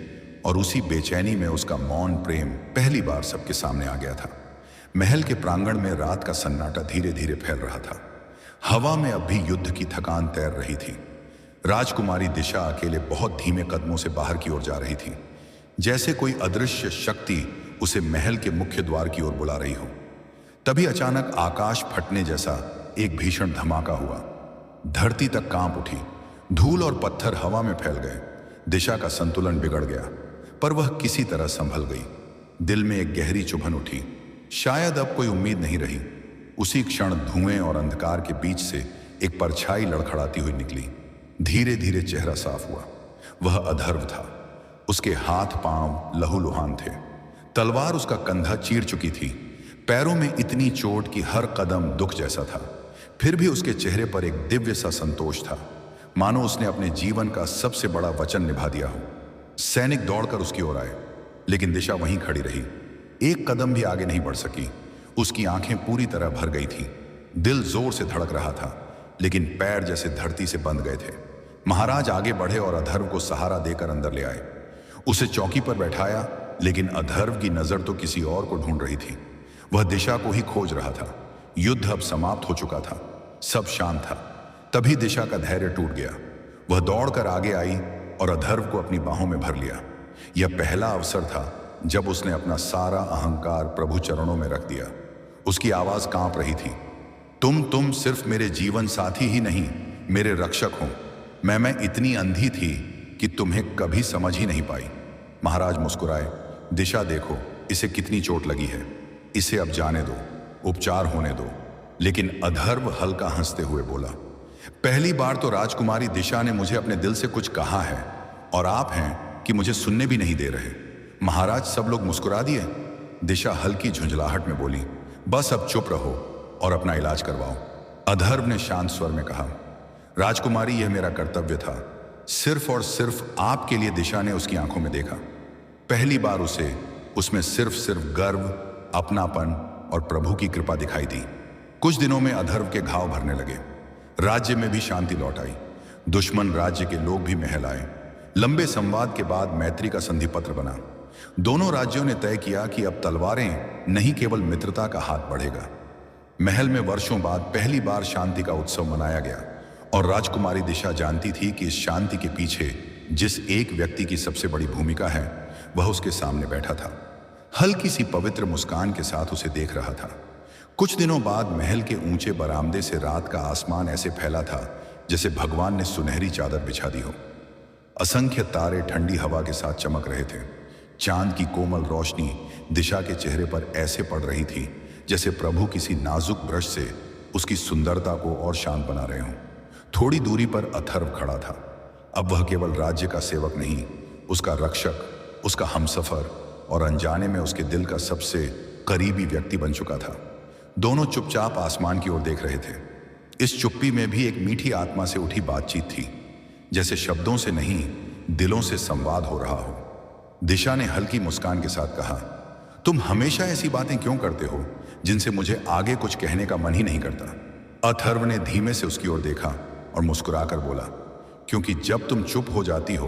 और उसी बेचैनी में उसका मौन प्रेम पहली बार सबके सामने आ गया था। महल के प्रांगण में रात का सन्नाटा धीरे धीरे फैल रहा था। हवा में अब भी युद्ध की थकान तैर रही थी। राजकुमारी दिशा अकेले बहुत धीमे कदमों से बाहर की ओर जा रही थी, जैसे कोई अदृश्य शक्ति उसे महल के मुख्य द्वार की ओर बुला रही हो। तभी अचानक आकाश फटने जैसा एक भीषण धमाका हुआ। धरती तक कांप उठी। धूल और पत्थर हवा में फैल गए। दिशा का संतुलन बिगड़ गया, पर वह किसी तरह संभल गई। दिल में एक गहरी चुभन उठी। शायद अब कोई उम्मीद नहीं रही। उसी क्षण धुएं और अंधकार के बीच से एक परछाई लड़खड़ाती हुई निकली। धीरे धीरे चेहरा साफ हुआ। वह अधर्व था। उसके हाथ पांव लहूलुहान थे। तलवार उसका कंधा चीर चुकी थी। पैरों में इतनी चोट कि हर कदम दुख जैसा था। फिर भी उसके चेहरे पर एक दिव्य सा संतोष था, मानो उसने अपने जीवन का सबसे बड़ा वचन निभा दिया हो। सैनिक दौड़कर उसकी ओर आए, लेकिन दिशा वहीं खड़ी रही। एक कदम भी आगे नहीं बढ़ सकी। उसकी आंखें पूरी तरह भर गई थीं। दिल जोर से धड़क रहा था, लेकिन पैर जैसे धरती से बंध गए थे। महाराज आगे बढ़े और अधर्व को सहारा देकर अंदर ले आए। उसे चौकी पर बैठाया, लेकिन अधर्व की नजर तो किसी और को ढूंढ रही थी। वह दिशा को ही खोज रहा था। युद्ध अब समाप्त हो चुका था। सब शांत था। तभी दिशा का धैर्य टूट गया। वह दौड़कर आगे आई और अधर्व को अपनी बाहों में भर लिया। यह पहला अवसर था जब उसने अपना सारा अहंकार प्रभु चरणों में रख दिया। उसकी आवाज कांप रही थी, तुम सिर्फ मेरे जीवन साथी ही नहीं, मेरे रक्षक हो। मैं इतनी अंधी थी कि तुम्हें कभी समझ ही नहीं पाई। महाराज मुस्कुराए, दिशा देखो, इसे कितनी चोट लगी है, इसे अब जाने दो, उपचार होने दो। लेकिन अधर्व हल्का हंसते हुए बोला, पहली बार तो राजकुमारी दिशा ने मुझे अपने दिल से कुछ कहा है, और आप हैं कि मुझे सुनने भी नहीं दे रहे। महाराज सब लोग मुस्कुरा दिए। दिशा हल्की झुंझलाहट में बोली, बस अब चुप रहो और अपना इलाज करवाओ। अधर्व ने शांत स्वर में कहा, राजकुमारी यह मेरा कर्तव्य था, सिर्फ और सिर्फ आपके लिए। दिशा ने उसकी आंखों में देखा। पहली बार उसे उसमें सिर्फ गर्व, अपनापन और प्रभु की कृपा दिखाई दी। कुछ दिनों में अधर्व के घाव भरने लगे। राज्य में भी शांति लौट आई। दुश्मन राज्य के लोग भी महल आए। लंबे संवाद के बाद मैत्री का संधि पत्र बना। दोनों राज्यों ने तय किया कि अब तलवारें नहीं, केवल मित्रता का हाथ बढ़ेगा। महल में वर्षों बाद पहली बार शांति का उत्सव मनाया गया, और राजकुमारी दिशा जानती थी कि इस शांति के पीछे जिस एक व्यक्ति की सबसे बड़ी भूमिका है, वह उसके सामने बैठा था, हल्की सी पवित्र मुस्कान के साथ उसे देख रहा था। कुछ दिनों बाद महल के ऊंचे बरामदे से रात का आसमान ऐसे फैला था जैसे भगवान ने सुनहरी चादर बिछा दी हो। असंख्य तारे ठंडी हवा के साथ चमक रहे थे। चांद की कोमल रोशनी दिशा के चेहरे पर ऐसे पड़ रही थी जैसे प्रभु किसी नाजुक ब्रश से उसकी सुंदरता को और शांत बना रहे हों। थोड़ी दूरी पर अथर्व खड़ा था। अब वह केवल राज्य का सेवक नहीं, उसका रक्षक, उसका हमसफर और अनजाने में उसके दिल का सबसे करीबी व्यक्ति बन चुका था। दोनों चुपचाप आसमान की ओर देख रहे थे। इस चुप्पी में भी एक मीठी आत्मा से उठी बातचीत थी, जैसे शब्दों से नहीं, दिलों से संवाद हो रहा हो। दिशा ने हल्की मुस्कान के साथ कहा, तुम हमेशा ऐसी बातें क्यों करते हो जिनसे मुझे आगे कुछ कहने का मन ही नहीं करता। अथर्व ने धीमे से उसकी ओर देखा और मुस्कुराकर बोला, क्योंकि जब तुम चुप हो जाती हो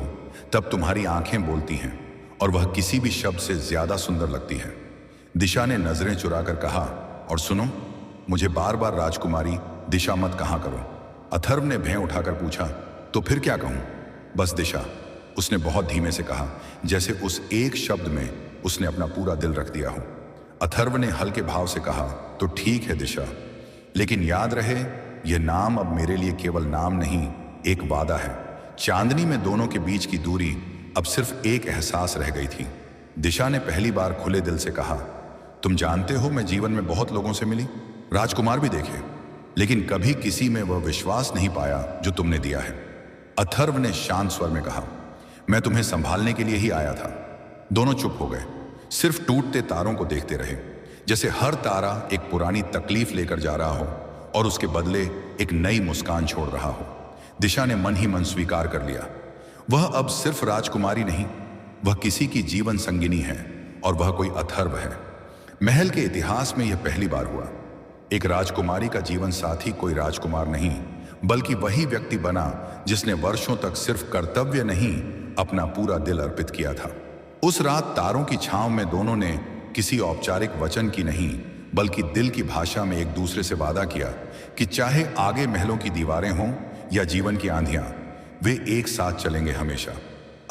तब तुम्हारी आंखें बोलती हैं, और वह किसी भी शब्द से ज्यादा सुंदर लगती है। दिशा ने नजरें चुराकर कहा, और सुनो, मुझे बार बार राजकुमारी दिशा मत कहा करो। अथर्व ने भैं उठाकर पूछा, तो फिर क्या कहूं? बस दिशा, उसने बहुत धीमे से कहा, जैसे उस एक शब्द में उसने अपना पूरा दिल रख दिया हो। अथर्व ने हल्के भाव से कहा, तो ठीक है दिशा, लेकिन याद रहे, यह नाम अब मेरे लिए केवल नाम नहीं, एक वादा है। चांदनी में दोनों के बीच की दूरी अब सिर्फ एक एहसास रह गई थी। दिशा ने पहली बार खुले दिल से कहा, तुम जानते हो, मैं जीवन में बहुत लोगों से मिली, राजकुमार भी देखे, लेकिन कभी किसी में वह विश्वास नहीं पाया जो तुमने दिया है। अथर्व ने शांत स्वर में कहा, मैं तुम्हें संभालने के लिए ही आया था। दोनों चुप हो गए, सिर्फ टूटते तारों को देखते रहे, जैसे हर तारा एक पुरानी तकलीफ लेकर जा रहा हो और उसके बदले एक नई मुस्कान छोड़ रहा हो। दिशा ने मन ही मन स्वीकार कर लिया, वह अब सिर्फ राजकुमारी नहीं, वह किसी की जीवन संगिनी है, और वह कोई अथर्व है। महल के इतिहास में यह पहली बार हुआ। एक राजकुमारी का जीवन साथी कोई राजकुमार नहीं, बल्कि वही व्यक्ति बना जिसने वर्षों तक सिर्फ कर्तव्य नहीं, अपना पूरा दिल अर्पित किया था। उस रात तारों की छांव में दोनों ने किसी औपचारिक वचन की नहीं, बल्कि दिल की भाषा में एक दूसरे से वादा किया कि चाहे आगे महलों की दीवारें हों या जीवन की आंधियां, वे एक साथ चलेंगे हमेशा।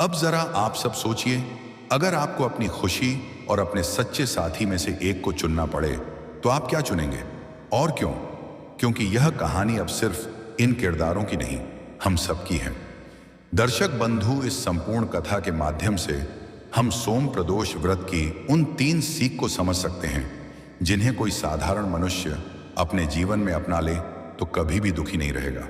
अब जरा आप सब सोचिए, अगर आपको अपनी खुशी और अपने सच्चे साथी में से एक को चुनना पड़े तो आप क्या चुनेंगे, और क्यों? क्योंकि यह कहानी अब सिर्फ इन किरदारों की नहीं, हम सबकी है। दर्शक बंधु, इस संपूर्ण कथा के माध्यम से हम सोम प्रदोष व्रत की उन 3 सीख को समझ सकते हैं जिन्हें कोई साधारण मनुष्य अपने जीवन में अपना ले तो कभी भी दुखी नहीं रहेगा।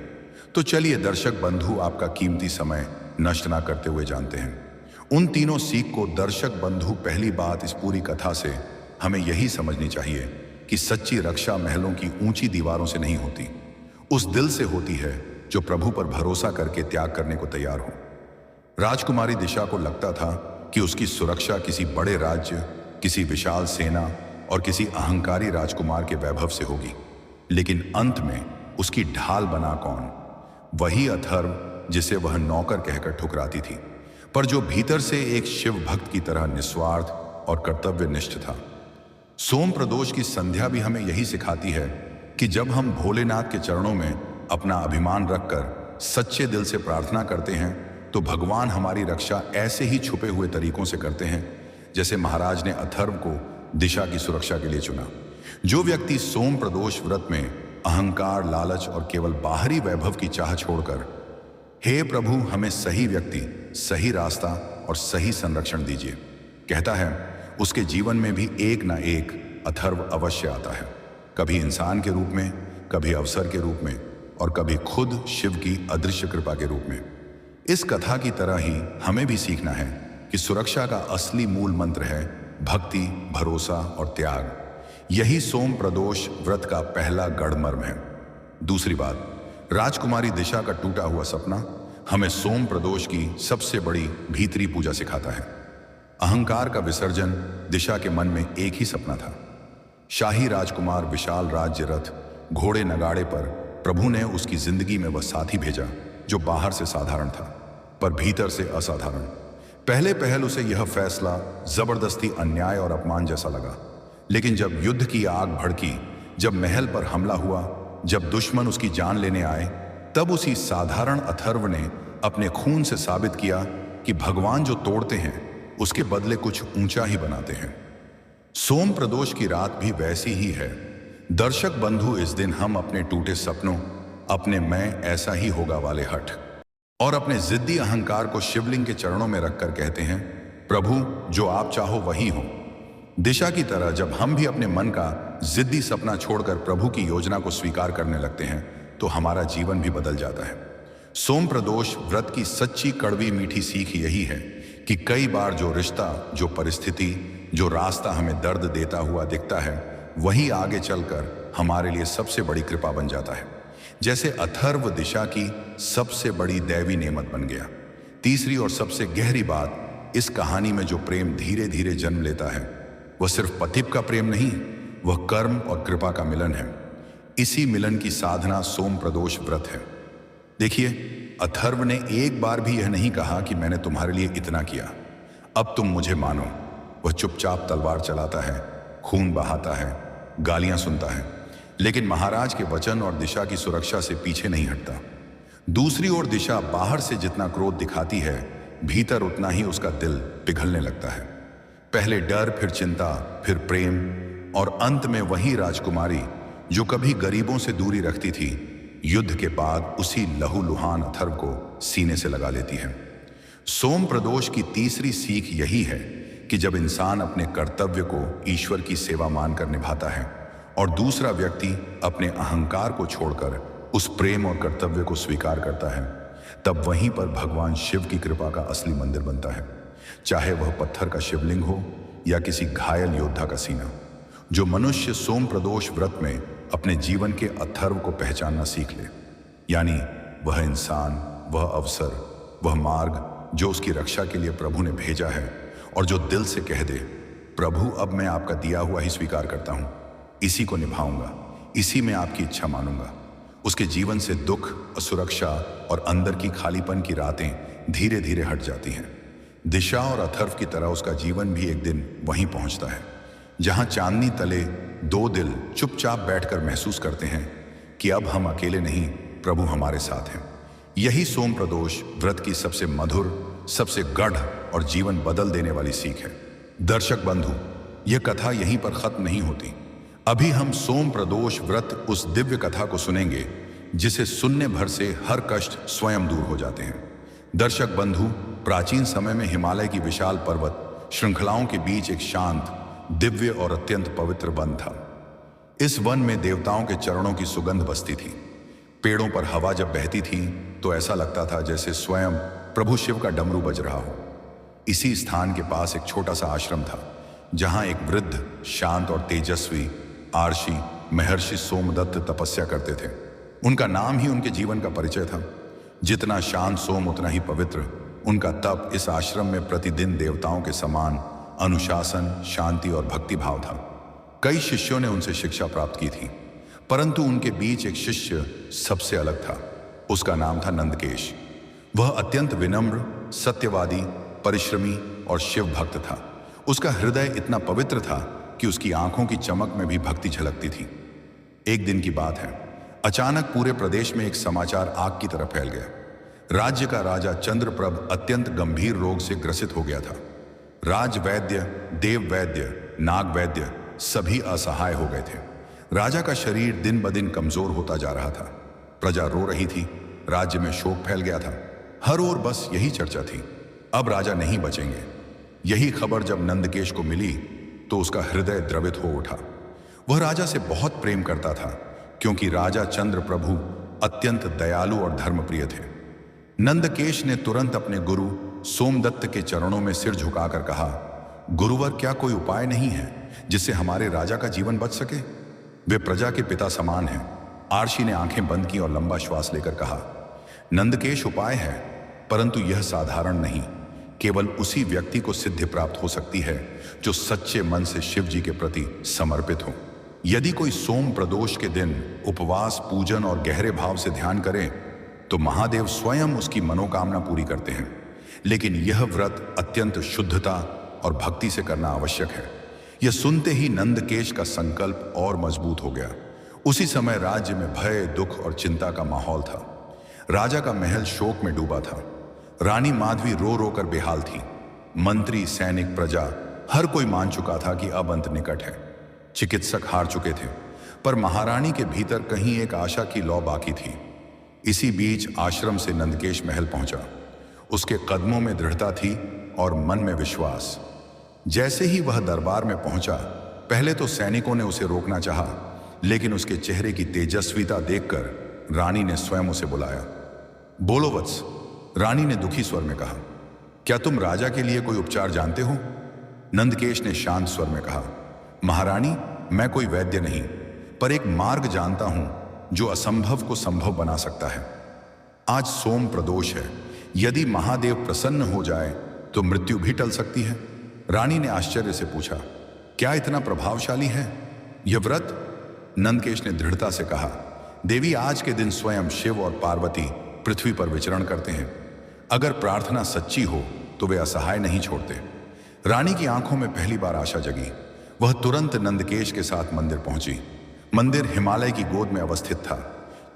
तो चलिए दर्शक बंधु, आपका कीमती समय नष्ट ना करते हुए जानते हैं उन तीनों सीख को। दर्शक बंधु, पहली बात, इस पूरी कथा से हमें यही समझनी चाहिए कि सच्ची रक्षा महलों की ऊंची दीवारों से नहीं होती, उस दिल से होती है जो प्रभु पर भरोसा करके त्याग करने को तैयार हो। राजकुमारी दिशा को लगता था कि उसकी सुरक्षा किसी बड़े राज्य, किसी विशाल सेना और किसी अहंकारी राजकुमार के वैभव से होगी, लेकिन अंत में उसकी ढाल बना कौन? वही अथर्व जिसे वह नौकर कहकर ठुकराती थी, पर जो भीतर से एक शिव भक्त की तरह निस्वार्थ और कर्तव्यनिष्ठ था। सोम प्रदोष की संध्या भी हमें यही सिखाती है कि जब हम भोलेनाथ के चरणों में अपना अभिमान रखकर सच्चे दिल से प्रार्थना करते हैं तो भगवान हमारी रक्षा ऐसे ही छुपे हुए तरीकों से करते हैं जैसे महाराज ने अथर्व को दिशा की सुरक्षा के लिए चुना। जो व्यक्ति सोम प्रदोष व्रत में अहंकार, लालच और केवल बाहरी वैभव की चाह छोड़कर हे प्रभु हमें सही व्यक्ति, सही रास्ता और सही संरक्षण दीजिए कहता है, उसके जीवन में भी एक ना एक अथर्व अवश्य आता है। कभी इंसान के रूप में, कभी अवसर के रूप में और कभी खुद शिव की अदृश्य कृपा के रूप में। इस कथा की तरह ही हमें भी सीखना है कि सुरक्षा का असली मूल मंत्र है भक्ति, भरोसा और त्याग। यही सोम प्रदोष व्रत का पहला गढ़ मर्म है। दूसरी बात, राजकुमारी दिशा का टूटा हुआ सपना हमें सोम प्रदोष की सबसे बड़ी भीतरी पूजा सिखाता है। अहंकार का विसर्जन। दिशा के मन में एक ही सपना था, शाही राजकुमार, विशाल राज्य, रथ, घोड़े, नगाड़े पर प्रभु ने उसकी जिंदगी में वह साथी भेजा जो बाहर से साधारण था पर भीतर से असाधारण। पहले पहल उसे यह फैसला जबरदस्ती अन्याय और अपमान जैसा लगा, लेकिन जब युद्ध की आग भड़की, जब महल पर हमला हुआ, जब दुश्मन उसकी जान लेने आए, तब उसी साधारण अथर्व ने अपने खून से साबित किया कि भगवान जो तोड़ते हैं उसके बदले कुछ ऊंचा ही बनाते हैं। सोम प्रदोष की रात भी वैसी ही है। दर्शक बंधु, इस दिन हम अपने टूटे सपनों, अपने मैं ऐसा ही होगा वाले हठ और अपने जिद्दी अहंकार को शिवलिंग के चरणों में रखकर कहते हैं, प्रभु जो आप चाहो वही हो। दिशा की तरह जब हम भी अपने मन का जिद्दी सपना छोड़कर प्रभु की योजना को स्वीकार करने लगते हैं तो हमारा जीवन भी बदल जाता है। सोम प्रदोष व्रत की सच्ची कड़वी मीठी सीख यही है कि कई बार जो रिश्ता, जो परिस्थिति, जो रास्ता हमें दर्द देता हुआ दिखता है वही आगे चलकर हमारे लिए सबसे बड़ी कृपा बन जाता है। जैसे अथर्व दिशा की सबसे बड़ी दैवी नेमत बन गया। तीसरी और सबसे गहरी बात, इस कहानी में जो प्रेम धीरे धीरे जन्म लेता है वह सिर्फ पथिप का प्रेम नहीं, वह कर्म और कृपा का मिलन है। इसी मिलन की साधना सोम प्रदोष व्रत है। देखिए, अथर्व ने एक बार भी यह नहीं कहा कि मैंने तुम्हारे लिए इतना किया, अब तुम मुझे मानो। वह चुपचाप तलवार चलाता है, खून बहाता है, गालियां सुनता है, लेकिन महाराज के वचन और दिशा की सुरक्षा से पीछे नहीं हटता। दूसरी ओर दिशा बाहर से जितना क्रोध दिखाती है, भीतर उतना ही उसका दिल पिघलने लगता है। पहले डर, फिर चिंता, फिर प्रेम और अंत में वही राजकुमारी जो कभी गरीबों से दूरी रखती थी, युद्ध के बाद उसी लहूलुहान अथर्व को सीने से लगा लेती है। सोम प्रदोष की तीसरी सीख यही है कि जब इंसान अपने कर्तव्य को ईश्वर की सेवा मानकर निभाता है और दूसरा व्यक्ति अपने अहंकार को छोड़कर उस प्रेम और कर्तव्य को स्वीकार करता है, तब वहीं पर भगवान शिव की कृपा का असली मंदिर बनता है। चाहे वह पत्थर का शिवलिंग हो या किसी घायल योद्धा का सीना। जो मनुष्य सोम प्रदोष व्रत में अपने जीवन के अथर्व को पहचानना सीख ले, यानी वह इंसान, वह अवसर, वह मार्ग जो उसकी रक्षा के लिए प्रभु ने भेजा है, और जो दिल से कह दे, प्रभु अब मैं आपका दिया हुआ ही स्वीकार करता हूँ, इसी को निभाऊंगा, इसी में आपकी इच्छा मानूंगा, उसके जीवन से दुख, असुरक्षा और अंदर की खालीपन की रातें धीरे धीरे हट जाती हैं। दिशा और अथर्व की तरह उसका जीवन भी एक दिन वहीं पहुंचता है जहां चांदनी तले दो दिल चुपचाप बैठकर महसूस करते हैं कि अब हम अकेले नहीं, प्रभु हमारे साथ हैं। यही सोम प्रदोष व्रत की सबसे मधुर, सबसे गढ़ और जीवन बदल देने वाली सीख है। दर्शक बंधु, यह कथा यहीं पर खत्म नहीं होती। अभी हम सोम प्रदोष व्रत उस दिव्य कथा को सुनेंगे जिसे सुनने भर से हर कष्ट स्वयं दूर हो जाते हैं। दर्शक बंधु, प्राचीन समय में हिमालय की विशाल पर्वत श्रृंखलाओं के बीच एक शांत, दिव्य और अत्यंत पवित्र वन था। इस वन में देवताओं के चरणों की सुगंध बसती थी। पेड़ों पर हवा जब बहती थी तो ऐसा लगता था जैसे स्वयं प्रभु शिव का डमरू बज रहा हो। इसी स्थान के पास एक छोटा सा आश्रम था जहां एक वृद्ध, शांत और तेजस्वी आर्षि महर्षि सोमदत्त तपस्या करते थे। उनका नाम ही उनके जीवन का परिचय था। जितना शांत सोम उतना ही पवित्र। उनका तप इस आश्रम में प्रतिदिन देवताओं के समान अनुशासन, शांति और भक्ति भाव था। कई शिष्यों ने उनसे शिक्षा प्राप्त की थी, परंतु उनके बीच एक शिष्य सबसे अलग था। उसका नाम था नंदकेश। वह अत्यंत विनम्र, सत्यवादी, परिश्रमी और शिव भक्त था। उसका हृदय इतना पवित्र था कि उसकी आंखों की चमक में भी भक्ति झलकती थी। एक दिन की बात है, अचानक पूरे प्रदेश में एक समाचार आग की तरह फैल गया। राज्य का राजा चंद्रप्रभ अत्यंत गंभीर रोग से ग्रसित हो गया था। राजवैद्य, देव वैद्य, नाग वैद्य सभी असहाय हो गए थे। राजा का शरीर दिन ब दिन कमजोर होता जा रहा था। प्रजा रो रही थी, राज्य में शोक फैल गया था। हर ओर बस यही चर्चा थी, अब राजा नहीं बचेंगे। यही खबर जब नंदकेश को मिली तो उसका हृदय द्रवित हो उठा। वह राजा से बहुत प्रेम करता था, क्योंकि राजा चंद्रप्रभु अत्यंत दयालु और धर्मप्रिय थे। नंदकेश ने तुरंत अपने गुरु सोमदत्त के चरणों में सिर झुकाकर कहा, गुरुवर, क्या कोई उपाय नहीं है जिससे हमारे राजा का जीवन बच सके? वे प्रजा के पिता समान हैं। आर्षी ने आंखें बंद की और लंबा श्वास लेकर कहा, नंदकेश, उपाय है, परंतु यह साधारण नहीं। केवल उसी व्यक्ति को सिद्धि प्राप्त हो सकती है जो सच्चे मन से शिव जी के प्रति समर्पित हो। यदि कोई सोम प्रदोष के दिन उपवास, पूजन और गहरे भाव से ध्यान करे तो महादेव स्वयं उसकी मनोकामना पूरी करते हैं। लेकिन यह व्रत अत्यंत शुद्धता और भक्ति से करना आवश्यक है। यह सुनते ही नंदकेश का संकल्प और मजबूत हो गया। उसी समय राज्य में भय, दुख और चिंता का माहौल था। राजा का महल शोक में डूबा था। रानी माधवी रो रो कर बेहाल थी। मंत्री, सैनिक, प्रजा हर कोई मान चुका था कि अब अंत निकट है। चिकित्सक हार चुके थे, पर महारानी के भीतर कहीं एक आशा की लौ बाकी थी। इसी बीच आश्रम से नंदकेश महल पहुंचा। उसके कदमों में दृढ़ता थी और मन में विश्वास। जैसे ही वह दरबार में पहुंचा, पहले तो सैनिकों ने उसे रोकना चाहा, लेकिन उसके चेहरे की तेजस्विता देखकर रानी ने स्वयं उसे बुलाया। बोलो वत्स, रानी ने दुखी स्वर में कहा, क्या तुम राजा के लिए कोई उपचार जानते हो? नंदकेश ने शांत स्वर में कहा, महारानी, मैं कोई वैद्य नहीं, पर एक मार्ग जानता हूं जो असंभव को संभव बना सकता है। आज सोम प्रदोष है, यदि महादेव प्रसन्न हो जाए तो मृत्यु भी टल सकती है। रानी ने आश्चर्य से पूछा, क्या इतना प्रभावशाली है यह व्रत? नंदकेश ने दृढ़ता से कहा, देवी, आज के दिन स्वयं शिव और पार्वती पृथ्वी पर विचरण करते हैं। अगर प्रार्थना सच्ची हो तो वे असहाय नहीं छोड़ते। रानी की आंखों में पहली बार आशा जगी। वह तुरंत नंदकेश के साथ मंदिर पहुंची। मंदिर हिमालय की गोद में अवस्थित था।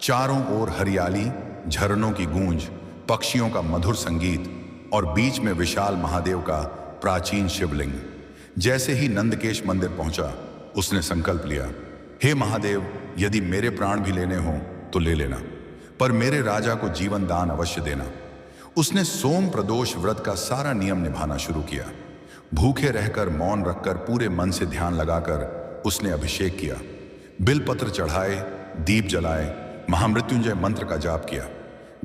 चारों ओर हरियाली, झरनों की गूंज, पक्षियों का मधुर संगीत और बीच में विशाल महादेव का प्राचीन शिवलिंग। जैसे ही नंदकेश मंदिर पहुंचा, उसने संकल्प लिया, हे महादेव, यदि मेरे प्राण भी लेने हो तो ले लेना, पर मेरे राजा को जीवन दान अवश्य देना। उसने सोम प्रदोष व्रत का सारा नियम निभाना शुरू किया। भूखे रहकर, मौन रखकर, पूरे मन से ध्यान लगाकर उसने अभिषेक किया। बिलपत्र चढ़ाए, दीप जलाए, महामृत्युंजय मंत्र का जाप किया।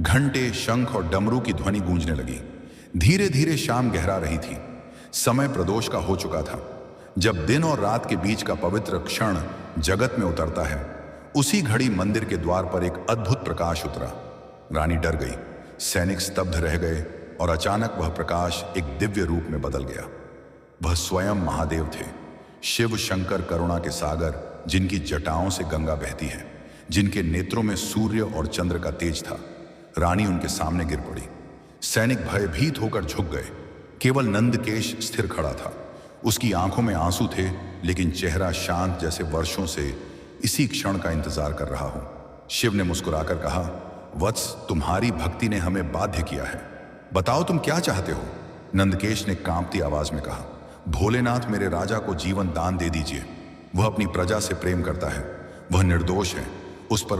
घंटे, शंख और डमरू की ध्वनि गूंजने लगी। धीरे धीरे शाम गहरा रही थी। समय प्रदोष का हो चुका था। जब दिन और रात के बीच का पवित्र क्षण जगत में उतरता है, उसी घड़ी मंदिर के द्वार पर एक अद्भुत प्रकाश उतरा। रानी डर गई, सैनिक स्तब्ध रह गए और अचानक वह प्रकाश एक दिव्य रूप में बदल गया। वह स्वयं महादेव थे, शिव शंकर, करुणा के सागर, जिनकी जटाओं से गंगा बहती है, जिनके नेत्रों में सूर्य और चंद्र का तेज था। रानी उनके सामने गिर पड़ी। सैनिक भयभीत होकर झुक गए। केवल नंदकेश स्थिर खड़ा था। उसकी आंखों में आंसू थे, लेकिन चेहरा शांत, जैसे वर्षों से इसी क्षण का इंतजार कर रहा हो। शिव ने मुस्कुराकर कहा, वत्स, तुम्हारी भक्ति ने हमें बाध्य किया है। बताओ तुम क्या चाहते हो? नंदकेश ने कांपती आवाज में कहा, भोलेनाथ, मेरे राजा को जीवन दान दे दीजिए। वह अपनी प्रजा से प्रेम करता है, वह निर्दोष है, उस पर